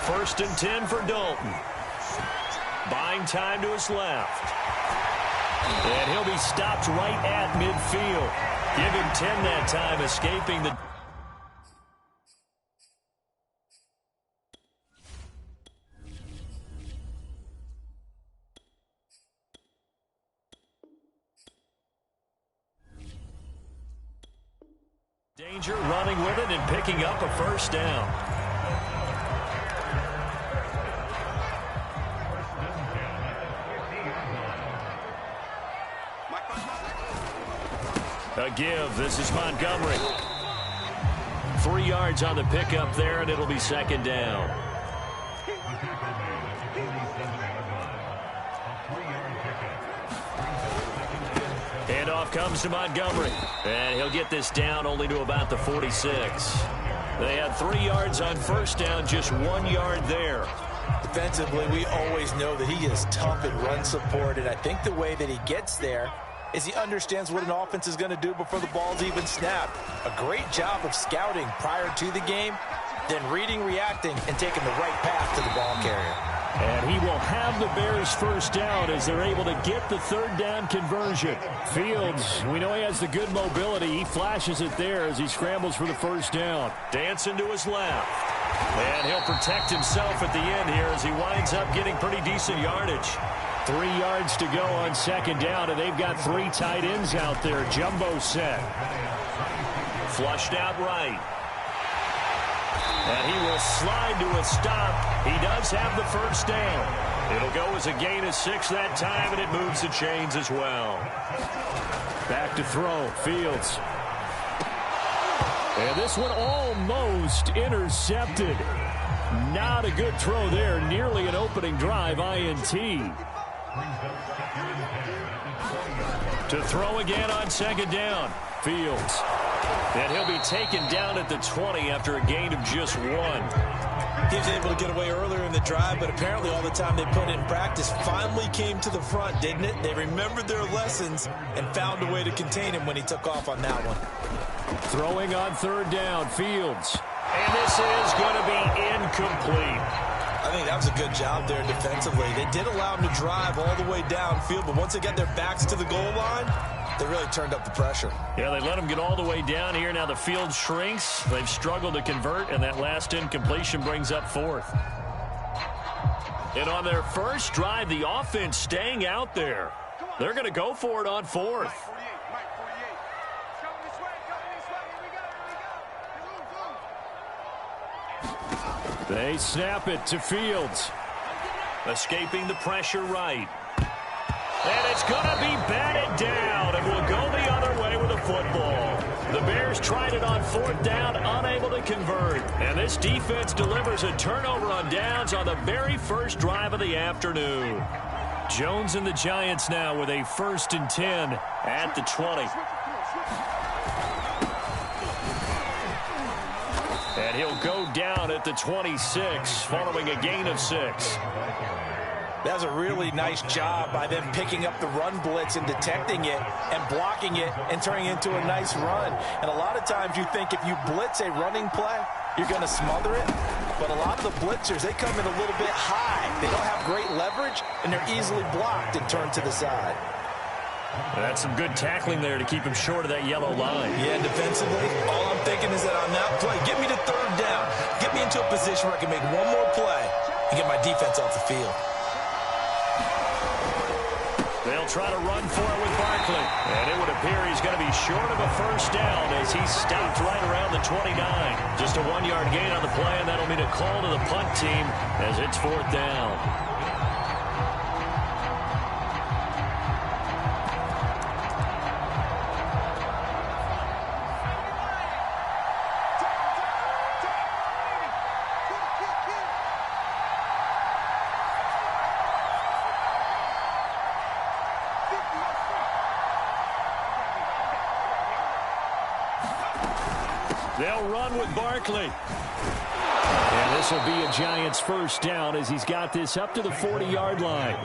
A: 40. First and 10 for Dalton. Buying time to his left. And he'll be stopped right at midfield. Give him 10 that time, escaping the... danger, running with it and picking up a first down. A give. This is Montgomery. 3 yards on the pickup there, and it'll be second down. Handoff comes to Montgomery. And he'll get this down only to about the 46. They had 3 yards on first down, just 1 yard there.
D: Defensively, we always know that he is tough in run support, and I think the way that he gets there is he understands what an offense is going to do before the ball's even snapped. A great job of scouting prior to the game, then reading, reacting, and taking the right path to the ball carrier.
E: And he will have the Bears first down as they're able to get the third down conversion. Fields, we know he has the good mobility. He flashes it there as he scrambles for the first down.
A: Dancing to his left. And he'll protect himself at the end here as he winds up getting pretty decent yardage.
E: 3 yards to go on second down, and they've got 3 tight ends out there. Jumbo set.
A: Flushed out right. And he will slide to a stop. He does have the first down. It'll go as a gain of 6 that time, and it moves the chains as well.
E: Back to throw. Fields. And this one almost intercepted. Not a good throw there. Nearly an opening drive, INT.
A: To throw again on second down. Fields. And he'll be taken down at the 20 after a gain of just 1.
B: He was able to get away earlier in the drive, but apparently all the time they put in practice finally came to the front, didn't it? They remembered their lessons and found a way to contain him when he took off on that one.
E: Throwing on third down, Fields.
A: And this is going to be incomplete.
B: I think that was a good job there defensively. They did allow him to drive all the way downfield, but once they got their backs to the goal line, they really turned up the pressure.
A: Yeah, they let him get all the way down here. Now the field shrinks. They've struggled to convert, and that last incompletion brings up 4th. And on their first drive, the offense staying out there. They're going to go for it on 4th.
E: They snap it to Fields.
A: Escaping the pressure right. And it's going to be batted down, and will go the other way with the football. The Bears tried it on 4th down, unable to convert. And this defense delivers a turnover on downs on the very first drive of the afternoon. Jones and the Giants now with a 1st and 10 at the 20. And he'll go down at the 26 following a gain of 6.
D: That was a really nice job by them picking up the run blitz and detecting it and blocking it and turning it into a nice run. And a lot of times you think if you blitz a running play, you're going to smother it. But a lot of the blitzers, they come in a little bit high. They don't have great leverage, and they're easily blocked and turned to the side.
A: That's some good tackling there to keep him short of that yellow line.
B: Yeah, defensively, all I'm thinking is that on that play, get me to third down. Get me into a position where I can make one more play and get my defense off the field.
A: They'll try to run for it with Barkley. And it would appear he's going to be short of a first down as he's stopped right around the 29. Just a 1-yard gain on the play, and that'll mean a call to the punt team as it's 4th down. They'll run with Barkley.
E: And this will be a Giants first down as he's got this up to the 40-yard line.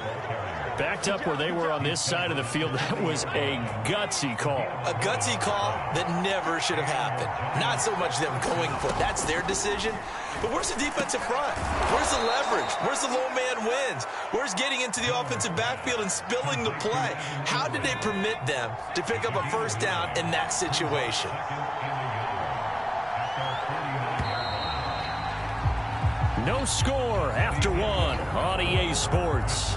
A: Backed up where they were on this side of the field. That was a gutsy call.
B: A gutsy call that never should have happened. Not so much them going for it. That's their decision. But where's the defensive front? Where's the leverage? Where's the low man wins? Where's getting into the offensive backfield and spilling the play? How did they permit them to pick up a first down in that situation?
A: No score after 1 on EA Sports.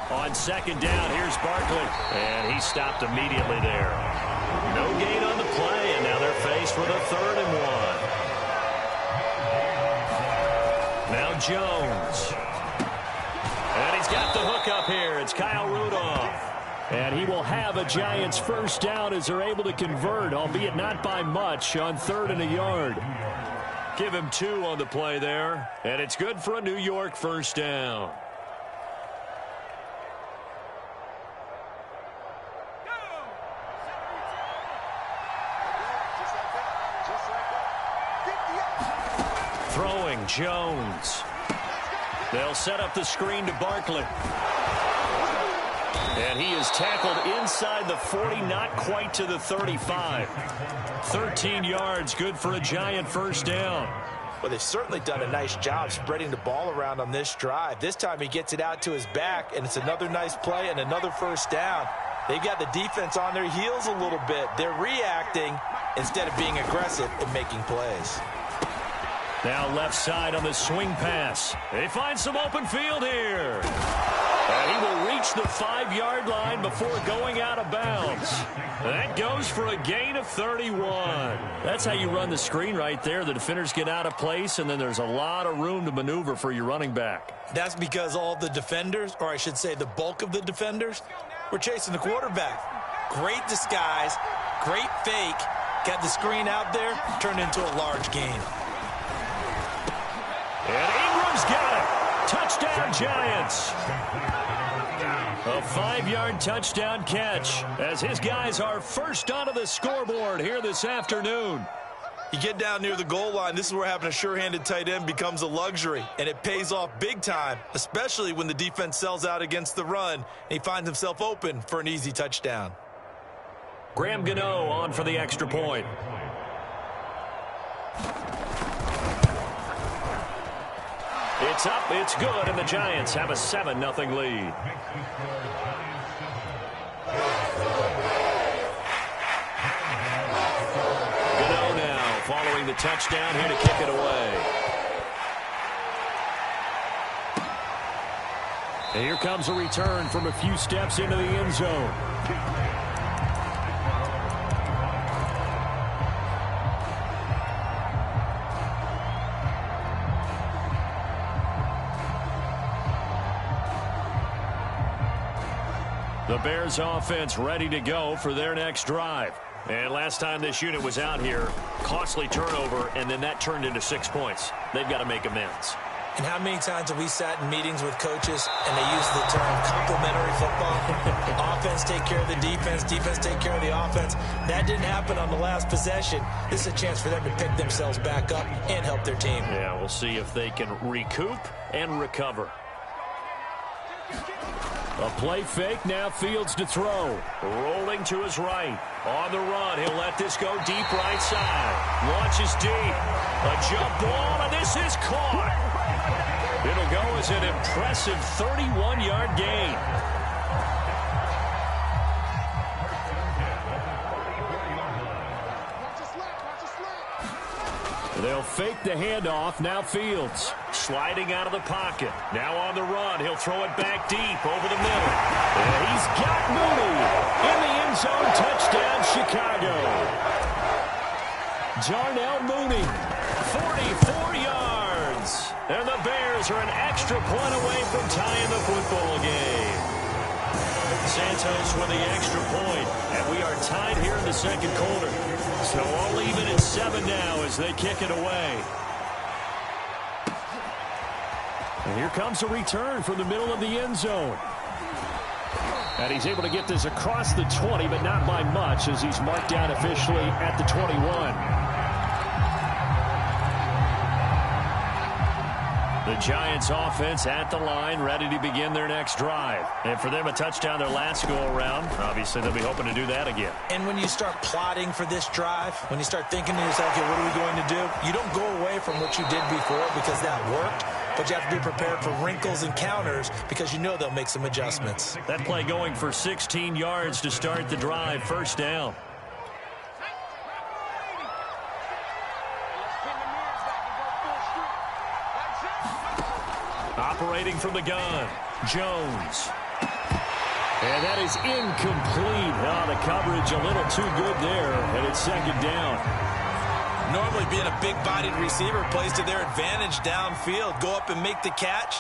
A: On second down, here's Barkley. And he stopped immediately there. No gain on the play, and now they're faced with a 3rd and 1. Now Jones. And he's got the hook up here. It's Kyle Rudolph.
E: And he will have a Giants first down as they're able to convert, albeit not by much, on 3rd and a yard.
A: Give him 2 on the play there. And it's good for a New York first down. Throwing Jones. They'll set up the screen to Barkley. And he is tackled inside the 40, not quite to the 35. 13 yards, good for a Giant first down.
D: Well, they've certainly done a nice job spreading the ball around on this drive. This time he gets it out to his back, and it's another nice play and another first down. They've got the defense on their heels a little bit. They're reacting instead of being aggressive and making plays.
A: Now left side on the swing pass. They find some open field here. And he will reach the 5-yard line before going out of bounds. That goes for a gain of 31. That's how you run the screen right there. The defenders get out of place, and then there's a lot of room to maneuver for your running back.
B: That's because all the defenders, or I should say the bulk of the defenders, were chasing the quarterback. Great disguise, great fake. Got the screen out there, turned into a large gain.
A: And Ingram's got it. Touchdown, Giants. A 5-yard touchdown catch as his guys are first onto the scoreboard here this afternoon.
B: You get down near the goal line, this is where having a sure-handed tight end becomes a luxury, and it pays off big time, especially when the defense sells out against the run, and he finds himself open for an easy touchdown.
A: Graham Gano on for the extra point. It's up, it's good, and the Giants have a 7-0 lead. Gano now following the touchdown here to kick it away.
E: And here comes a return from a few steps into the end zone.
A: The Bears offense ready to go for their next drive. And last time this unit was out here, costly turnover, and then that turned into 6 points. They've got to make amends.
B: And how many times have we sat in meetings with coaches and they use the term complementary football? Offense take care of the defense, defense take care of the offense. That didn't happen on the last possession. This is a chance for them to pick themselves back up and help their team.
A: Yeah, we'll see if they can recoup and recover. A play fake, now Fields to throw. Rolling to his right. On the run, he'll let this go deep right side. Launches deep. A jump ball, and this is caught. It'll go as an impressive 31-yard gain. They'll fake the handoff. Now Fields sliding out of the pocket. Now on the run. He'll throw it back deep over the middle. And he's got Mooney in the end zone. Touchdown, Chicago. Darnell Mooney, 44 yards. And the Bears are an extra point away from tying the football game. Santos with the extra point, and we are tied here in the second quarter. So all even at 7 now as they kick it away. And here comes a return from the middle of the end zone. And he's able to get this across the 20, but not by much as he's marked down officially at the 21. The Giants offense at the line, ready to begin their next drive. And for them, a touchdown their last go-around. Obviously, they'll be hoping to do that again.
B: And when you start plotting for this drive, when you start thinking to yourself, okay, what are we going to do? You don't go away from what you did before because that worked, but you have to be prepared for wrinkles and counters because you know they'll make some adjustments.
A: That play going for 16 yards to start the drive, first down. Operating from the gun, Jones. And that is incomplete. Oh, the coverage a little too good there, and it's second down.
B: Normally being a big-bodied receiver plays to their advantage downfield. Go up and make the catch,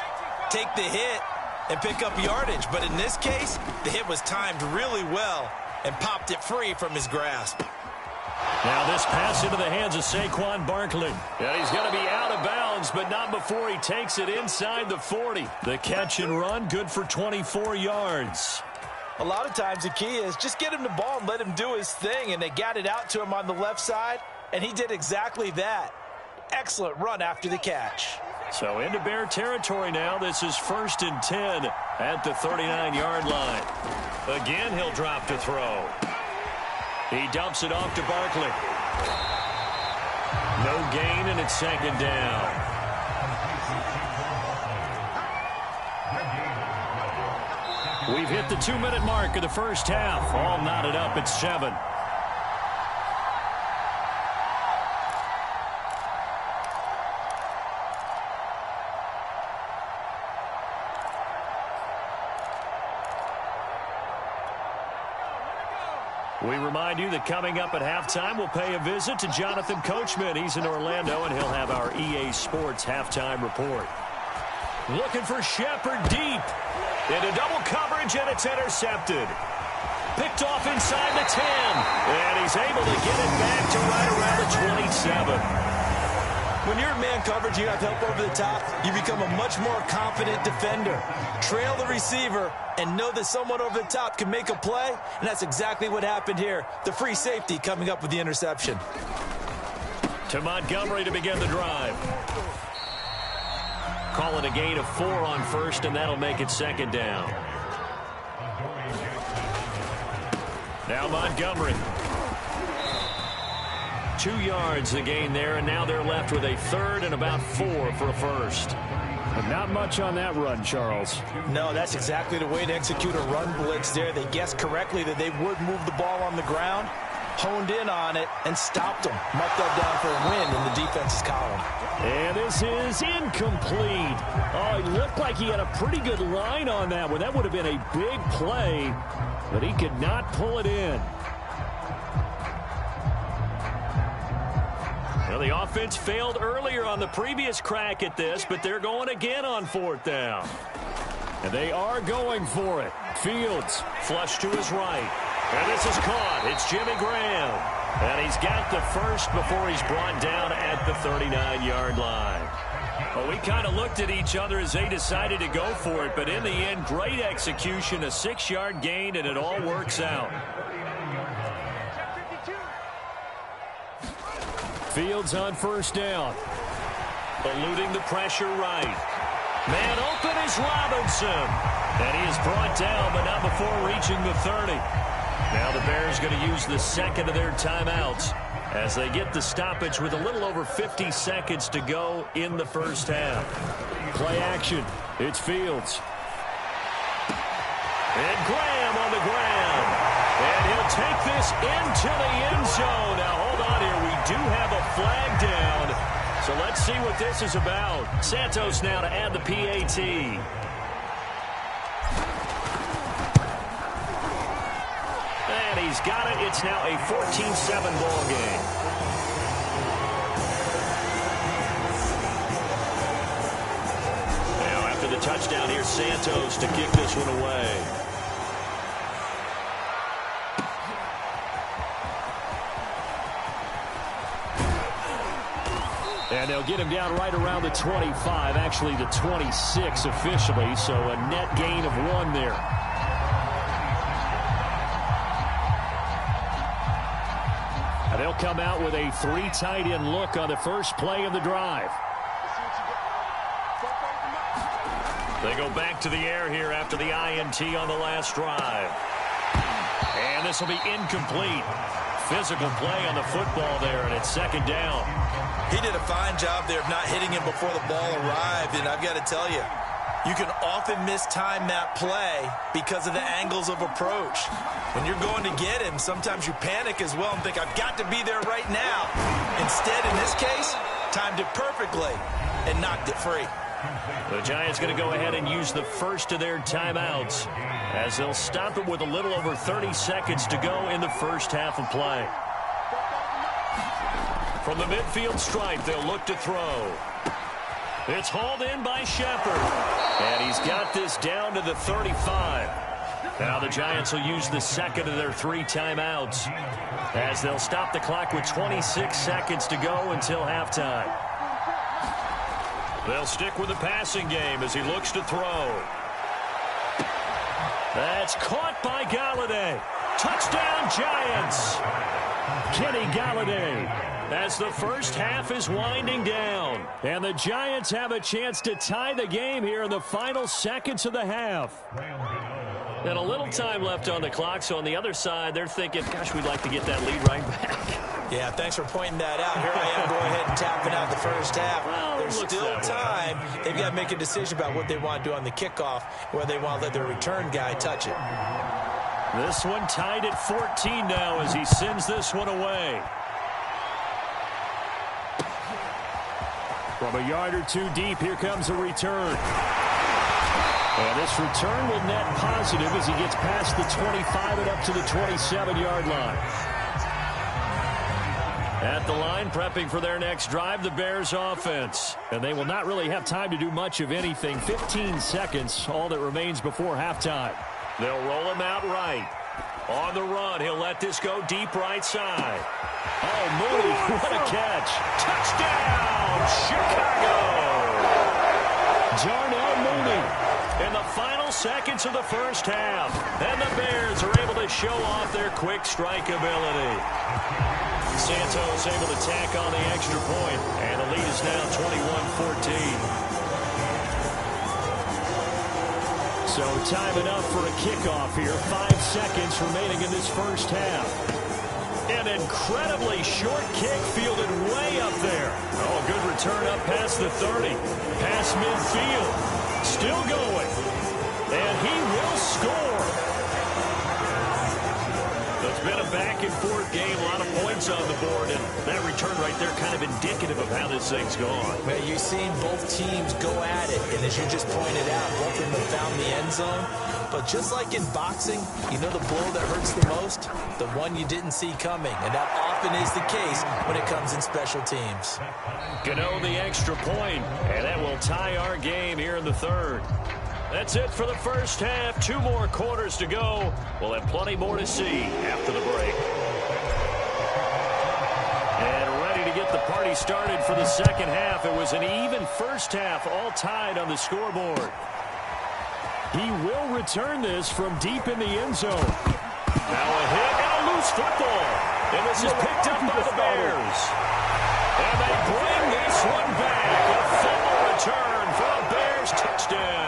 B: take the hit, and pick up yardage. But in this case, the hit was timed really well and popped it free from his grasp.
A: Now this pass into the hands of Saquon Barkley. And he's going to be out of bounds, but not before he takes it inside the 40. The catch and run, good for 24 yards.
D: A lot of times the key is just get him the ball and let him do his thing, and they got it out to him on the left side, and he did exactly that. Excellent run after the catch.
A: So into Bear territory now. This is 1st and 10 at the 39-yard line. Again, he'll drop to throw. He dumps it off to Barkley. No gain, and it's second down. We've hit the 2-minute mark of the first half. All knotted up at 7. We remind you that coming up at halftime, we'll pay a visit to Jonathan Coachman. He's in Orlando, and he'll have our EA Sports halftime report. Looking for Shepard deep. Into double coverage, and it's intercepted. Picked off inside the 10. And he's able to get it back to right around the 27.
B: When you're in man coverage, you have help over the top, you become a much more confident defender. Trail the receiver and know that someone over the top can make a play, and that's exactly what happened here. The free safety coming up with the interception.
A: To Montgomery to begin the drive. Call it a gain of 4 on first, and that'll make it second down. Now Montgomery. 2 yards the gain there, and now they're left with a 3rd and about 4 for a first.
E: And not much on that run, Charles.
D: No, that's exactly the way to execute a run blitz there. They guessed correctly that they would move the ball on the ground, honed in on it, and stopped them. Marked that down for a win in the defense's column.
E: And this is incomplete. Oh, it looked like he had a pretty good line on that one. That would have been a big play, but he could not pull it in.
A: Well, the offense failed earlier on the previous crack at this, but they're going again on 4th down.
E: And they are going for it.
A: Fields flush to his right. And this is caught. It's Jimmy Graham. And he's got the first before he's brought down at the 39-yard line. Well, we kind of looked at each other as they decided to go for it, but in the end, great execution, a 6-yard gain, and it all works out. Fields on first down. Eluding the pressure right. Man open is Robinson. And he is brought down, but not before reaching the 30. Now the Bears going to use the second of their timeouts as they get the stoppage with a little over 50 seconds to go in the first half. Play action. It's Fields. And Graham on the ground. And he'll take this into the end zone. Now hold on here. We do have a flag down. So let's see what this is about. Santos now to add the PAT. And he's got it. It's now a 14-7 ball game. Now after the touchdown, here's Santos to kick this one away. And they'll get him down right around the 25, actually the 26 officially, so a net gain of 1 there. And they'll come out with a 3 tight end look on the first play of the drive. They go back to the air here after the INT on the last drive. And this will be incomplete. Physical play on the football there, and it's second down.
B: He did a fine job there of not hitting him before the ball arrived, and I've got to tell you, you can often mistime that play because of the angles of approach. When you're going to get him, sometimes you panic as well and think, I've got to be there right now. Instead, in this case, timed it perfectly and knocked it free.
A: The Giants going to go ahead and use the first of their timeouts as they'll stop it with a little over 30 seconds to go in the first half of play. From the midfield stripe, they'll look to throw. It's hauled in by Shepard. And he's got this down to the 35. Now the Giants will use the second of their 3 timeouts as they'll stop the clock with 26 seconds to go until halftime. They'll stick with the passing game as he looks to throw. That's caught by Galladay. Touchdown, Giants. Kenny Galladay as the first half is winding down. And the Giants have a chance to tie the game here in the final seconds of the half. And a little time left on the clock, so on the other side, they're thinking, gosh, we'd like to get that lead right back.
B: Yeah, thanks for pointing that out. Here I am going ahead and tapping out the first half.
A: Well,
B: there's still time. They've got to make a decision about what they want to do on the kickoff, whether they want to let their return guy touch it.
A: This one tied at 14 now as he sends this one away. From a yard or 2 deep, here comes a return. And this return will net positive as he gets past the 25 and up to the 27-yard line. At the line, prepping for their next drive, the Bears offense. And they will not really have time to do much of anything. 15 seconds, all that remains before halftime. They'll roll him out right. On the run, he'll let this go deep right side. Oh, Mooney, what a catch. Touchdown, Chicago. Darnell Mooney in the final seconds of the first half. And the Bears are able to show off their quick strike ability. Santos able to tack on the extra point, and the lead is now 21-14. So time enough for a kickoff here. 5 seconds remaining in this first half. An incredibly short kick fielded way up there. Oh, a good return up past the 30. Past midfield. Still going. And he will score. It's been a back-and-forth game, a lot of points on the board, and that return right there kind of indicative of how this thing's gone.
B: Well, you've seen both teams go at it, and as you just pointed out, both of them have found the end zone. But just like in boxing, you know the blow that hurts the most? The one you didn't see coming, and that often is the case when it comes in special teams.
A: Gano the extra point, and that will tie our game here in the third. That's it for the first half. 2 more quarters to go. We'll have plenty more to see after the break. And ready to get the party started for the second half. It was an even first half, all tied on the scoreboard. He will return this from deep in the end zone. Now a hit and a loose football. And this is picked up by the Bears. And they bring this one back. A fumble return for a Bears touchdown.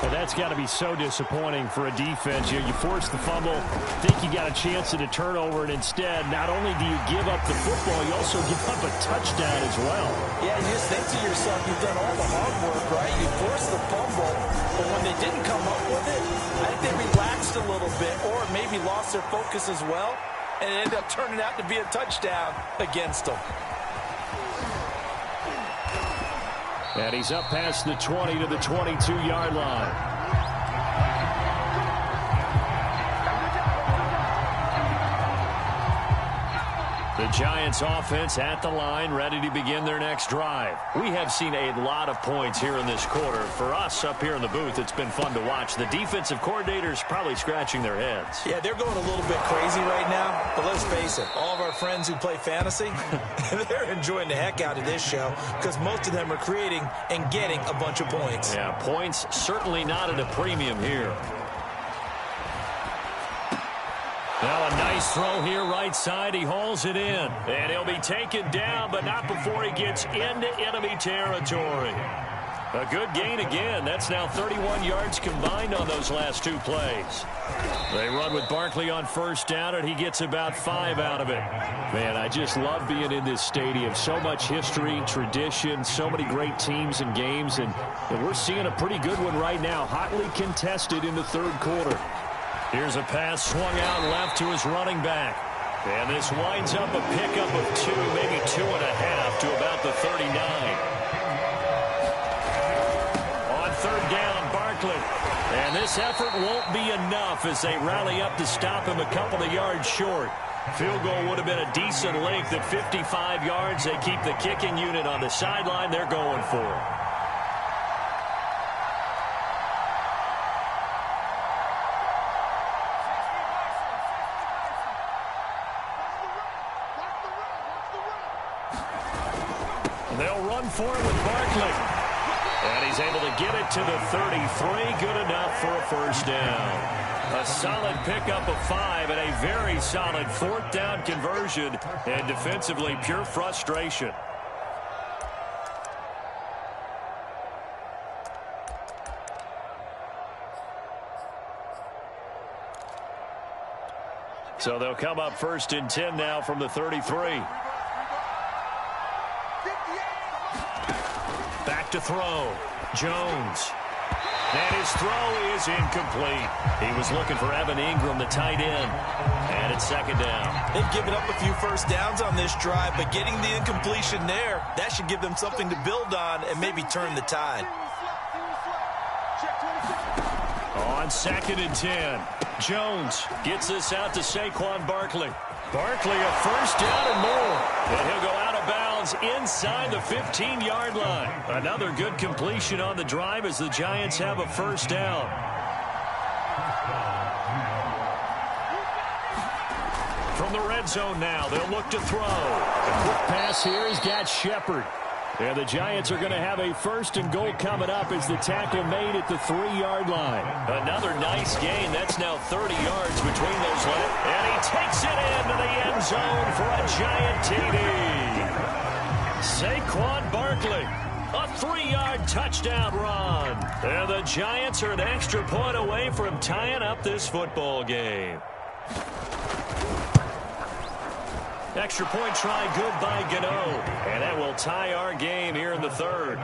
E: Well, that's got to be so disappointing for a defense. You force the fumble, think you got a chance at a turnover, and instead, not only do you give up the football, you also give up a touchdown as well.
D: Yeah, you just think to yourself, you've done all the hard work, right? You forced the fumble, but when they didn't come up with it, I think they relaxed a little bit or maybe lost their focus as well, and it ended up turning out to be a touchdown against them.
E: And he's up past the 20 to the 22-yard line.
A: The Giants offense at the line, ready to begin their next drive. We have seen a lot of points here in this quarter. For us up here in the booth, it's been fun to watch. The defensive coordinators probably scratching their heads.
B: Yeah, they're going a little bit crazy right now, but let's face it, all of our friends who play fantasy, they're enjoying the heck out of this show because most of them are creating and getting a bunch of points.
A: Yeah, points certainly not at a premium here. Now a nice throw here right side. He hauls it in. And he'll be taken down, but not before he gets into enemy territory. A good gain again. That's now 31 yards combined on those last two plays. They run with Barkley on first down, and he gets about 5 out of it.
E: Man, I just love being in this stadium. So much history, tradition, so many great teams and games, and we're seeing a pretty good one right now, hotly contested in the third quarter.
A: Here's a pass swung out left to his running back. And this winds up a pickup of 2, maybe 2.5 to about the 39. On third down, Barkley. And this effort won't be enough as they rally up to stop him a couple of yards short. Field goal would have been a decent length at 55 yards. They keep the kicking unit on the sideline. They're going for it. They'll run for it with Barkley. And he's able to get it to the 33. Good enough for a first down. A solid pickup of 5 and a very solid fourth down conversion. And defensively, pure frustration. So they'll come up first and 10 now from the 33. Back to throw. Jones. And his throw is incomplete. He was looking for Evan Ingram, the tight end. And it's second down.
B: They've given up a few first downs on this drive, but getting the incompletion there, that should give them something to build on and maybe turn the tide.
A: On second and 10, Jones gets this out to Saquon Barkley. Barkley a first down and more. And he'll go out of bounds inside the 15-yard line. Another good completion on the drive as the Giants have a first down. From the red zone now, they'll look to throw.
E: A quick pass here has got Shepard. And the Giants are going to have a first and goal coming up as the tackle made at the 3-yard line.
A: Another nice gain. That's now 30 yards between those left. And he takes it into the end zone for a Giant TD. Saquon Barkley, a 3-yard touchdown run. And the Giants are an extra point away from tying up this football game. Extra point try good by Gano. And that will tie our game here in the third.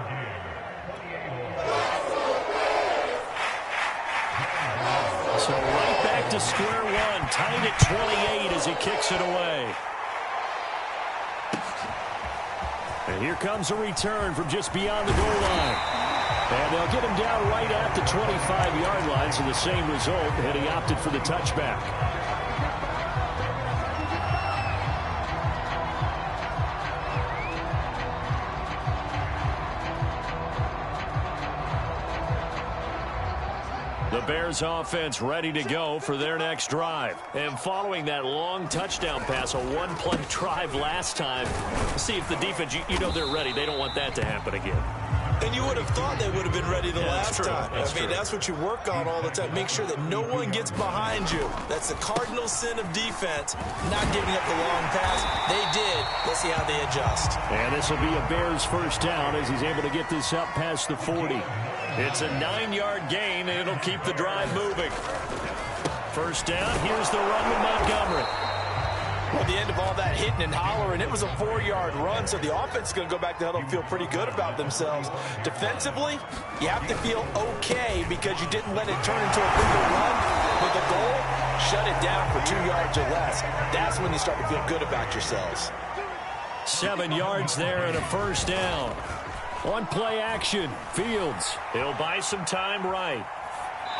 A: So right back to square one. Tied at 28 as he kicks it away. And here comes a return from just beyond the goal line. And they'll get him down right at the 25-yard line. So the same result, and he opted for the touchback. The The Bears offense ready to go for their next drive. And following that long touchdown pass, a one-play drive last time, see if the defense, you know they're ready. They don't want that to happen again.
B: And you would have thought they would have been ready the last time.
A: That's true.
B: That's what you work on all the time. Make sure that no one gets behind you. That's the cardinal sin of defense, not giving up the long pass. They did. Let's see how they adjust.
E: And this will be a Bears first down as he's able to get this up past the 40.
A: It's a 9-yard gain, and it'll keep the drive moving. First down, here's the run with Montgomery.
D: Well, at the end of all that hitting and hollering, it was a 4-yard run, so the offense is going to go back to huddle and feel pretty good about themselves. Defensively, you have to feel okay because you didn't let it turn into a bigger run. With the goal, shut it down for 2 yards or less. That's when you start to feel good about yourselves.
A: 7 yards there and a first down. On play action, Fields. He'll buy some time right.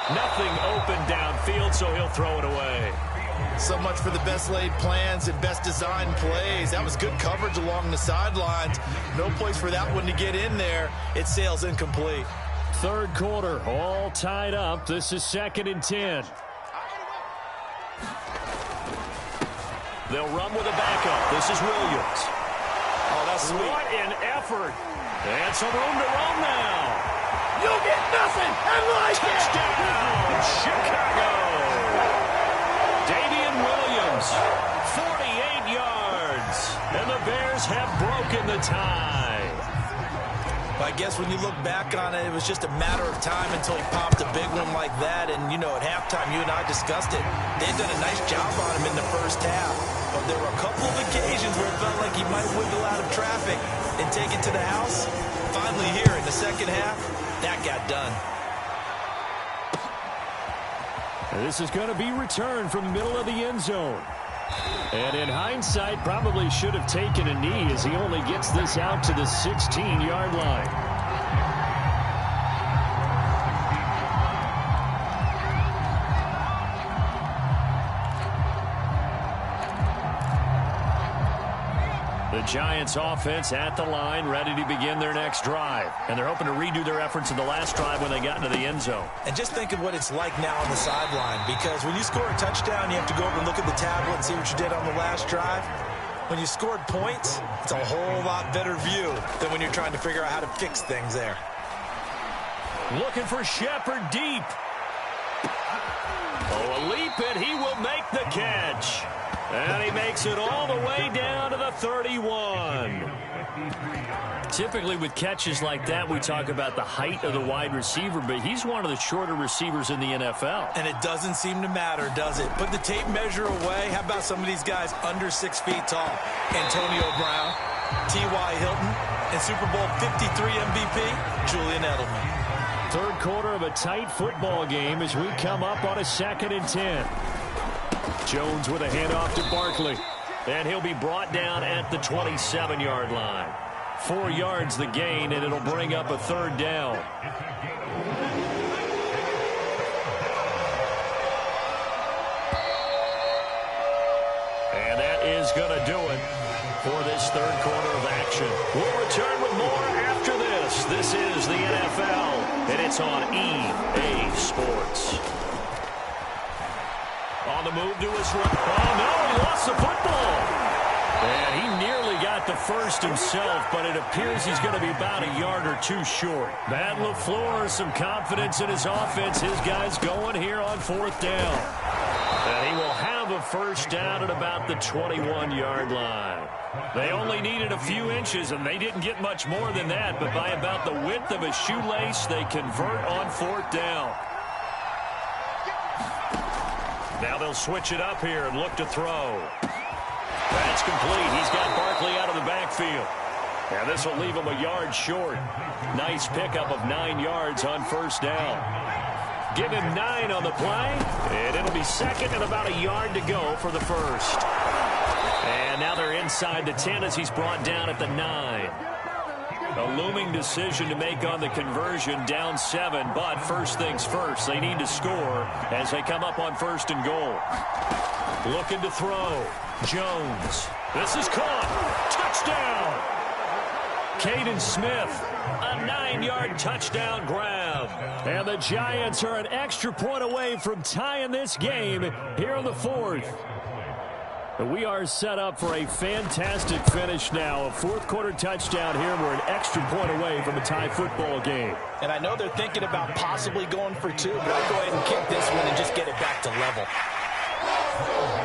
A: Nothing open downfield, so he'll throw it away.
D: So much for the best laid plans and best designed plays. That was good coverage along the sidelines. No place for that one to get in there. It sails incomplete.
E: Third quarter, all tied up. This is 2nd and 10.
A: They'll run with a backup. This is Williams.
D: Oh, that's sweet.
A: What an effort. And some room to roam now.
D: You'll get nothing and like
A: Touchdown, Chicago. Davian Williams, 48 yards. And the Bears have broken the tie.
D: I guess when you look back on it, it was just a matter of time until he popped a big one like that. And, you know, at halftime, you and I discussed it. They'd done a nice job on him in the first half. But there were a couple of occasions where it felt like he might wiggle out of traffic and take it to the house. Finally here in the second half, that got done.
E: This is going to be returned from the middle of the end zone. And in hindsight, probably should have taken a knee as he only gets this out to the 16-yard line.
A: The Giants offense at the line, ready to begin their next drive. And they're hoping to redo their efforts in the last drive when they got into the end zone.
B: And just think of what it's like now on the sideline, because when you score a touchdown, you have to go over and look at the tablet and see what you did on the last drive. When you scored points, it's a whole lot better view than when you're trying to figure out how to fix things there.
A: Looking for Shepard deep. Oh, a leap, and he will make the catch. And he makes it all the way down to the 31. Typically with catches like that, we talk about the height of the wide receiver, but he's one of the shorter receivers in the NFL.
B: And it doesn't seem to matter, does it? Put the tape measure away. How about some of these guys under 6 feet tall? Antonio Brown, T.Y. Hilton, and Super Bowl 53 MVP, Julian Edelman.
E: Third quarter of a tight football game as we come up on a 2nd and 10.
A: Jones with a handoff to Barkley. And he'll be brought down at the 27-yard line. 4 yards the gain, and it'll bring up a third down. And that is going to do it for this third quarter of action. We'll return with more after this. This is the NFL, and it's on EA Sports. On the move to his right. Oh, no, he lost the football. And he nearly got the first himself, but it appears he's going to be about a yard or two short. Matt LaFleur, some confidence in his offense. His guys going here on 4th down. And he will have a first down at about the 21-yard line. They only needed a few inches, and they didn't get much more than that, but by about the width of a shoelace, they convert on 4th down. Now they'll switch it up here and look to throw. That's complete. He's got Barkley out of the backfield. And this will leave him a yard short. Nice pickup of 9 yards on first down. Give him 9 on the play, and it'll be second and about a yard to go for the first. And now they're inside the 10 as he's brought down at the 9. A looming decision to make on the conversion, down 7, but first things first, they need to score as they come up on 1st and goal. Looking to throw. Jones. This is caught. Touchdown. Caden Smith. A 9-yard touchdown grab. And the Giants are an extra point away from tying this game here in the fourth. We are set up for a fantastic finish now. A fourth-quarter touchdown here. We're an extra point away from a tie football game.
D: And I know they're thinking about possibly going for two, but I'll go ahead and kick this one and just get it back to level.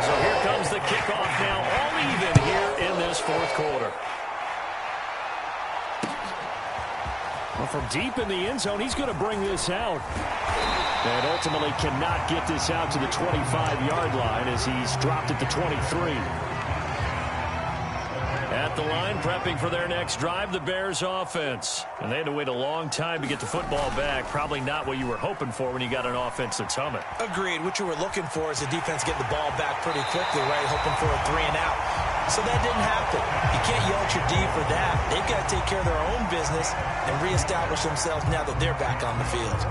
A: So here comes the kickoff now, all even here in this fourth quarter. Well, from deep in the end zone, he's going to bring this out. And ultimately cannot get this out to the 25-yard line as he's dropped at the 23. At the line, prepping for their next drive, the Bears offense. And they had to wait a long time to get the football back. Probably not what you were hoping for when you got an offense that's humming.
B: Agreed. What you were looking for is the defense getting the ball back pretty quickly, right? Hoping for a 3-and-out. So that didn't happen. You can't yell at your D for that. They've got to take care of their own business and reestablish themselves now that they're back on the field.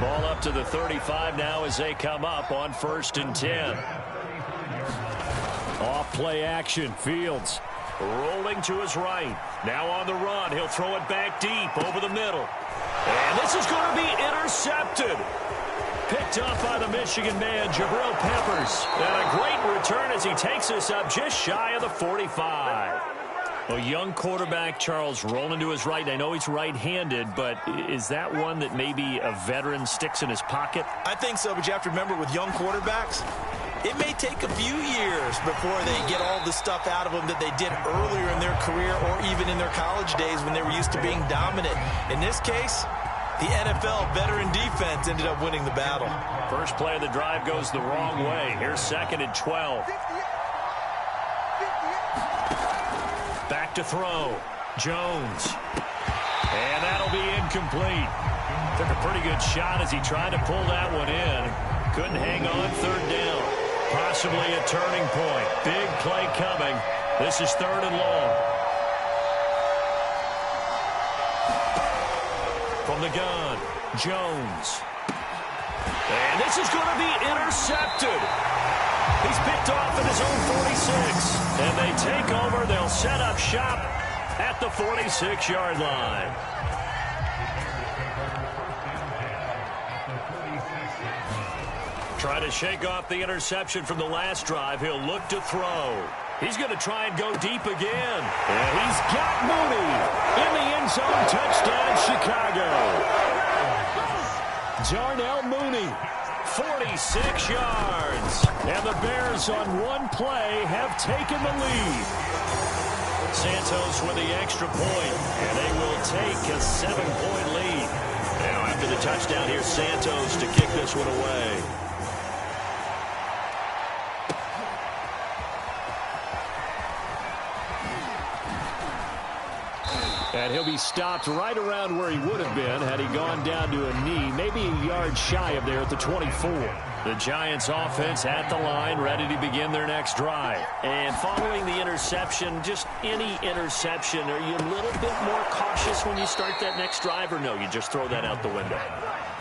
A: Ball up to the 35 now as they come up on 1st and 10. Off play action. Fields rolling to his right. Now on the run. He'll throw it back deep over the middle. And this is going to be intercepted. Picked up by the Michigan man, Jabril Peppers. And a great return as he takes this up just shy of the 45. A young quarterback, Charles, rolling to his right. I know he's right-handed, but is that one that maybe a veteran sticks in his pocket?
B: I think so, but you have to remember with young quarterbacks, it may take a few years before they get all the stuff out of them that they did earlier in their career or even in their college days when they were used to being dominant. In this case, the NFL veteran defense ended up winning the battle.
A: First play of the drive goes the wrong way. Here's 2nd and 12. Back to throw. Jones. And that'll be incomplete. Took a pretty good shot as he tried to pull that one in. Couldn't hang on 3rd down. Possibly a turning point. Big play coming. This is 3rd and long. From the gun, Jones. And this is going to be intercepted. He's picked off at his own 46. And they take over. They'll set up shop at the 46-yard line. Trying to shake off the interception from the last drive. He'll look to throw. He's going to try and go deep again. And he's got Mooney in the end zone. Touchdown, Chicago. Darnell Mooney, 46 yards. And the Bears on one play have taken the lead. Santos with the extra point, and they will take a 7-point lead. Now after the touchdown, here's Santos to kick this one away. And he'll be stopped right around where he would have been had he gone down to a knee, maybe a yard shy of there at the 24. The Giants offense at the line, ready to begin their next drive. And following the interception, just any interception, are you a little bit more cautious when you start that next drive, or no, you just throw that out the window?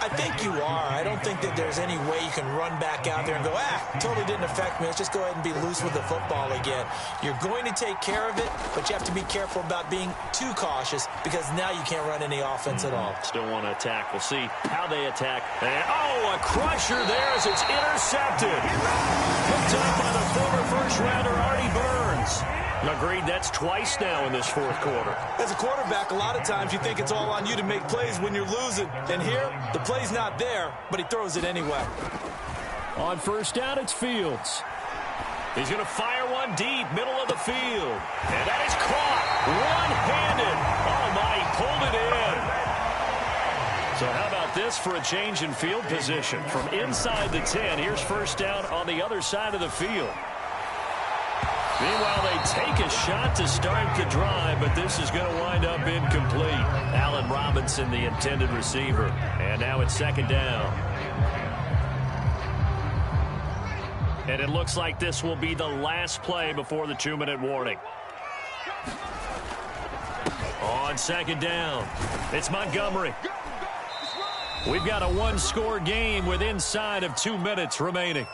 B: I think you are. I don't think that there's any way you can run back out there and go, totally didn't affect me. Let's just go ahead and be loose with the football again. You're going to take care of it, but you have to be careful about being too cautious because now you can't run any offense at all.
A: Still want to attack. We'll see how they attack. And, a crusher there as it's intercepted. Picked up by the former first-rounder Artie Burns. Agreed, that's twice now in this fourth quarter.
B: As a quarterback, a lot of times you think it's all on you to make plays when you're losing. And here, the play's not there, but he throws it anyway.
A: On first down, it's Fields. He's going to fire one deep, middle of the field. And that is caught one-handed. Oh, my, he pulled it in. So how about this for a change in field position? From inside the 10, here's first down on the other side of the field. Meanwhile, they take a shot to start the drive, but this is going to wind up incomplete. Allen Robinson, the intended receiver. And now it's 2nd down. And it looks like this will be the last play before the 2-minute warning. On 2nd down, it's Montgomery. We've got a one-score game with inside of 2 minutes remaining.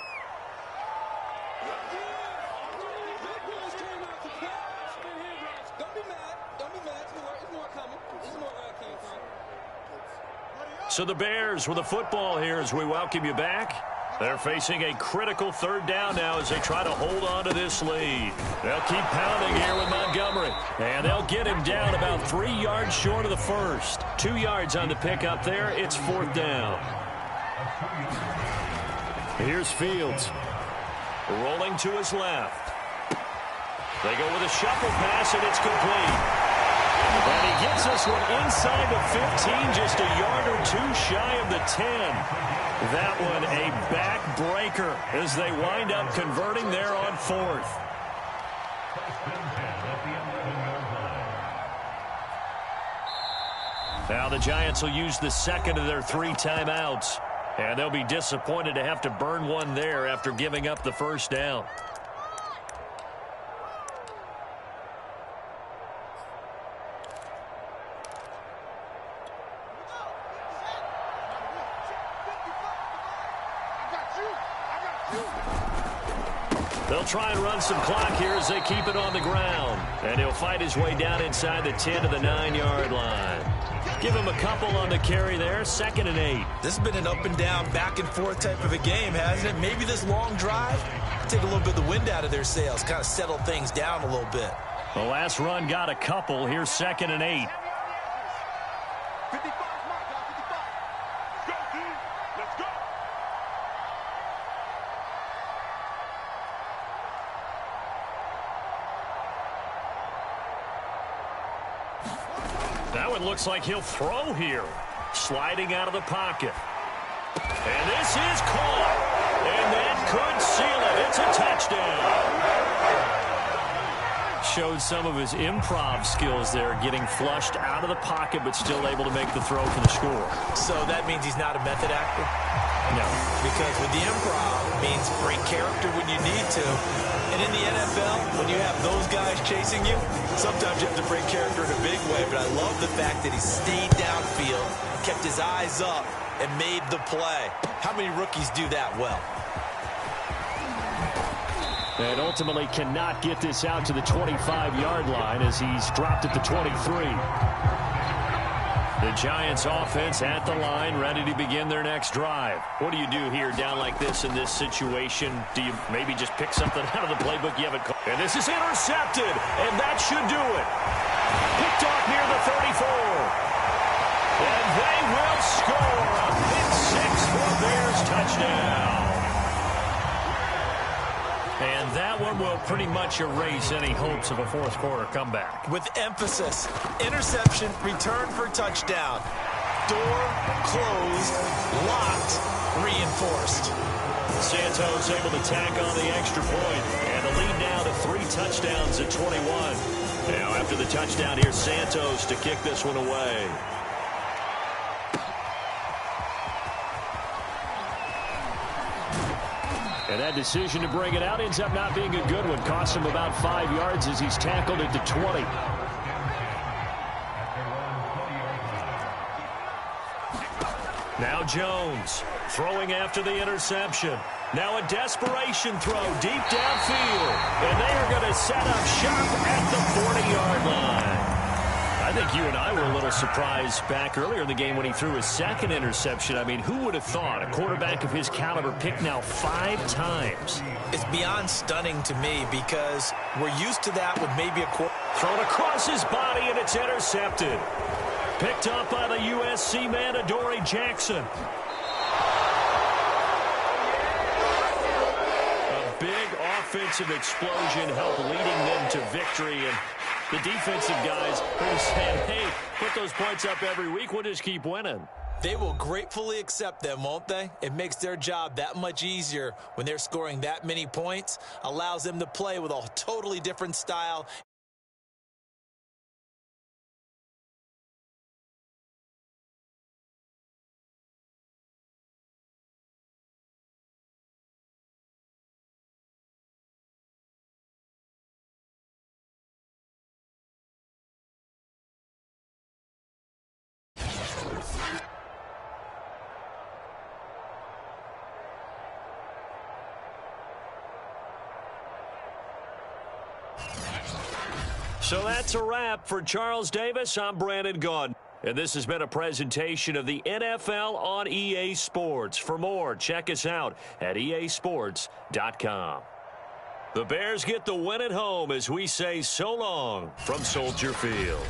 A: So the Bears with the football here as we welcome you back. They're facing a critical third down now as they try to hold on to this lead. They'll keep pounding here with Montgomery. And they'll get him down about 3 yards short of the first. 2 yards on the pickup there. It's fourth down. Here's Fields. Rolling to his left. They go with a shuffle pass, and it's complete. And he gets this one inside the 15, just a yard or two shy of the 10. That one a backbreaker as they wind up converting there on fourth. Now the Giants will use the second of their 3 timeouts. And they'll be disappointed to have to burn one there after giving up the first down. They'll try and run some clock here as they keep it on the ground. And he'll fight his way down inside the 10 to the 9-yard line. Give him a couple on the carry there. 2nd and 8.
B: This has been an up and down, back and forth type of a game, hasn't it? Maybe this long drive take a little bit of the wind out of their sails, kind of settle things down a little bit.
A: The last run got a couple. Here's 2nd and 8.
C: 55 mark, 55. Let's go, dude. Let's go.
A: That one looks like he'll throw here. Sliding out of the pocket. And this is caught. And that could seal it. It's a touchdown. Showed some of his improv skills there, getting flushed out of the pocket but still able to make the throw for the score.
B: So that means he's not a method actor?
A: No.
B: Because with the improv, it means break character when you need to. And in the NFL, when you have those guys chasing you, sometimes you have to break character in a big way. But I love the fact that he stayed downfield, kept his eyes up, and made the play. How many rookies do that well?
E: And ultimately cannot get this out to the 25-yard line as he's dropped at the 23.
A: The Giants offense at the line, ready to begin their next drive. What do you do here down like this in this situation? Do you maybe just pick something out of the playbook you haven't called? And this is intercepted, and that should do it. Picked off near the 34. And they will score a pick six for Bears touchdown. And that one will pretty much erase any hopes of a fourth quarter comeback.
B: With emphasis, interception, return for touchdown. Door closed, locked, reinforced.
A: Santos able to tack on the extra point. And the lead now to 3 touchdowns at 21. Now after the touchdown, here's Santos to kick this one away.
E: And that decision to bring it out ends up not being a good one. Cost him about 5 yards as he's tackled at the 20.
A: Now Jones throwing after the interception. Now a desperation throw deep downfield. And they are going to set up shop at the 40-yard line. I think you and I were a little surprised back earlier in the game when he threw his second interception. I mean, who would have thought a quarterback of his caliber picked now 5 times?
B: It's beyond stunning to me because we're used to that with maybe a quarter.
A: Thrown across his body, and it's intercepted. Picked up by the USC man, Adoree Jackson. A big offensive explosion helped leading them to victory, and the defensive guys are saying, hey, put those points up every week, we'll just keep winning.
B: They will gratefully accept them, won't they? It makes their job that much easier when they're scoring that many points, allows them to play with a totally different style.
A: So that's a wrap for Charles Davis. I'm Brandon Gaudin. And this has been a presentation of the NFL on EA Sports. For more, check us out at easports.com. The Bears get the win at home as we say so long from Soldier Field.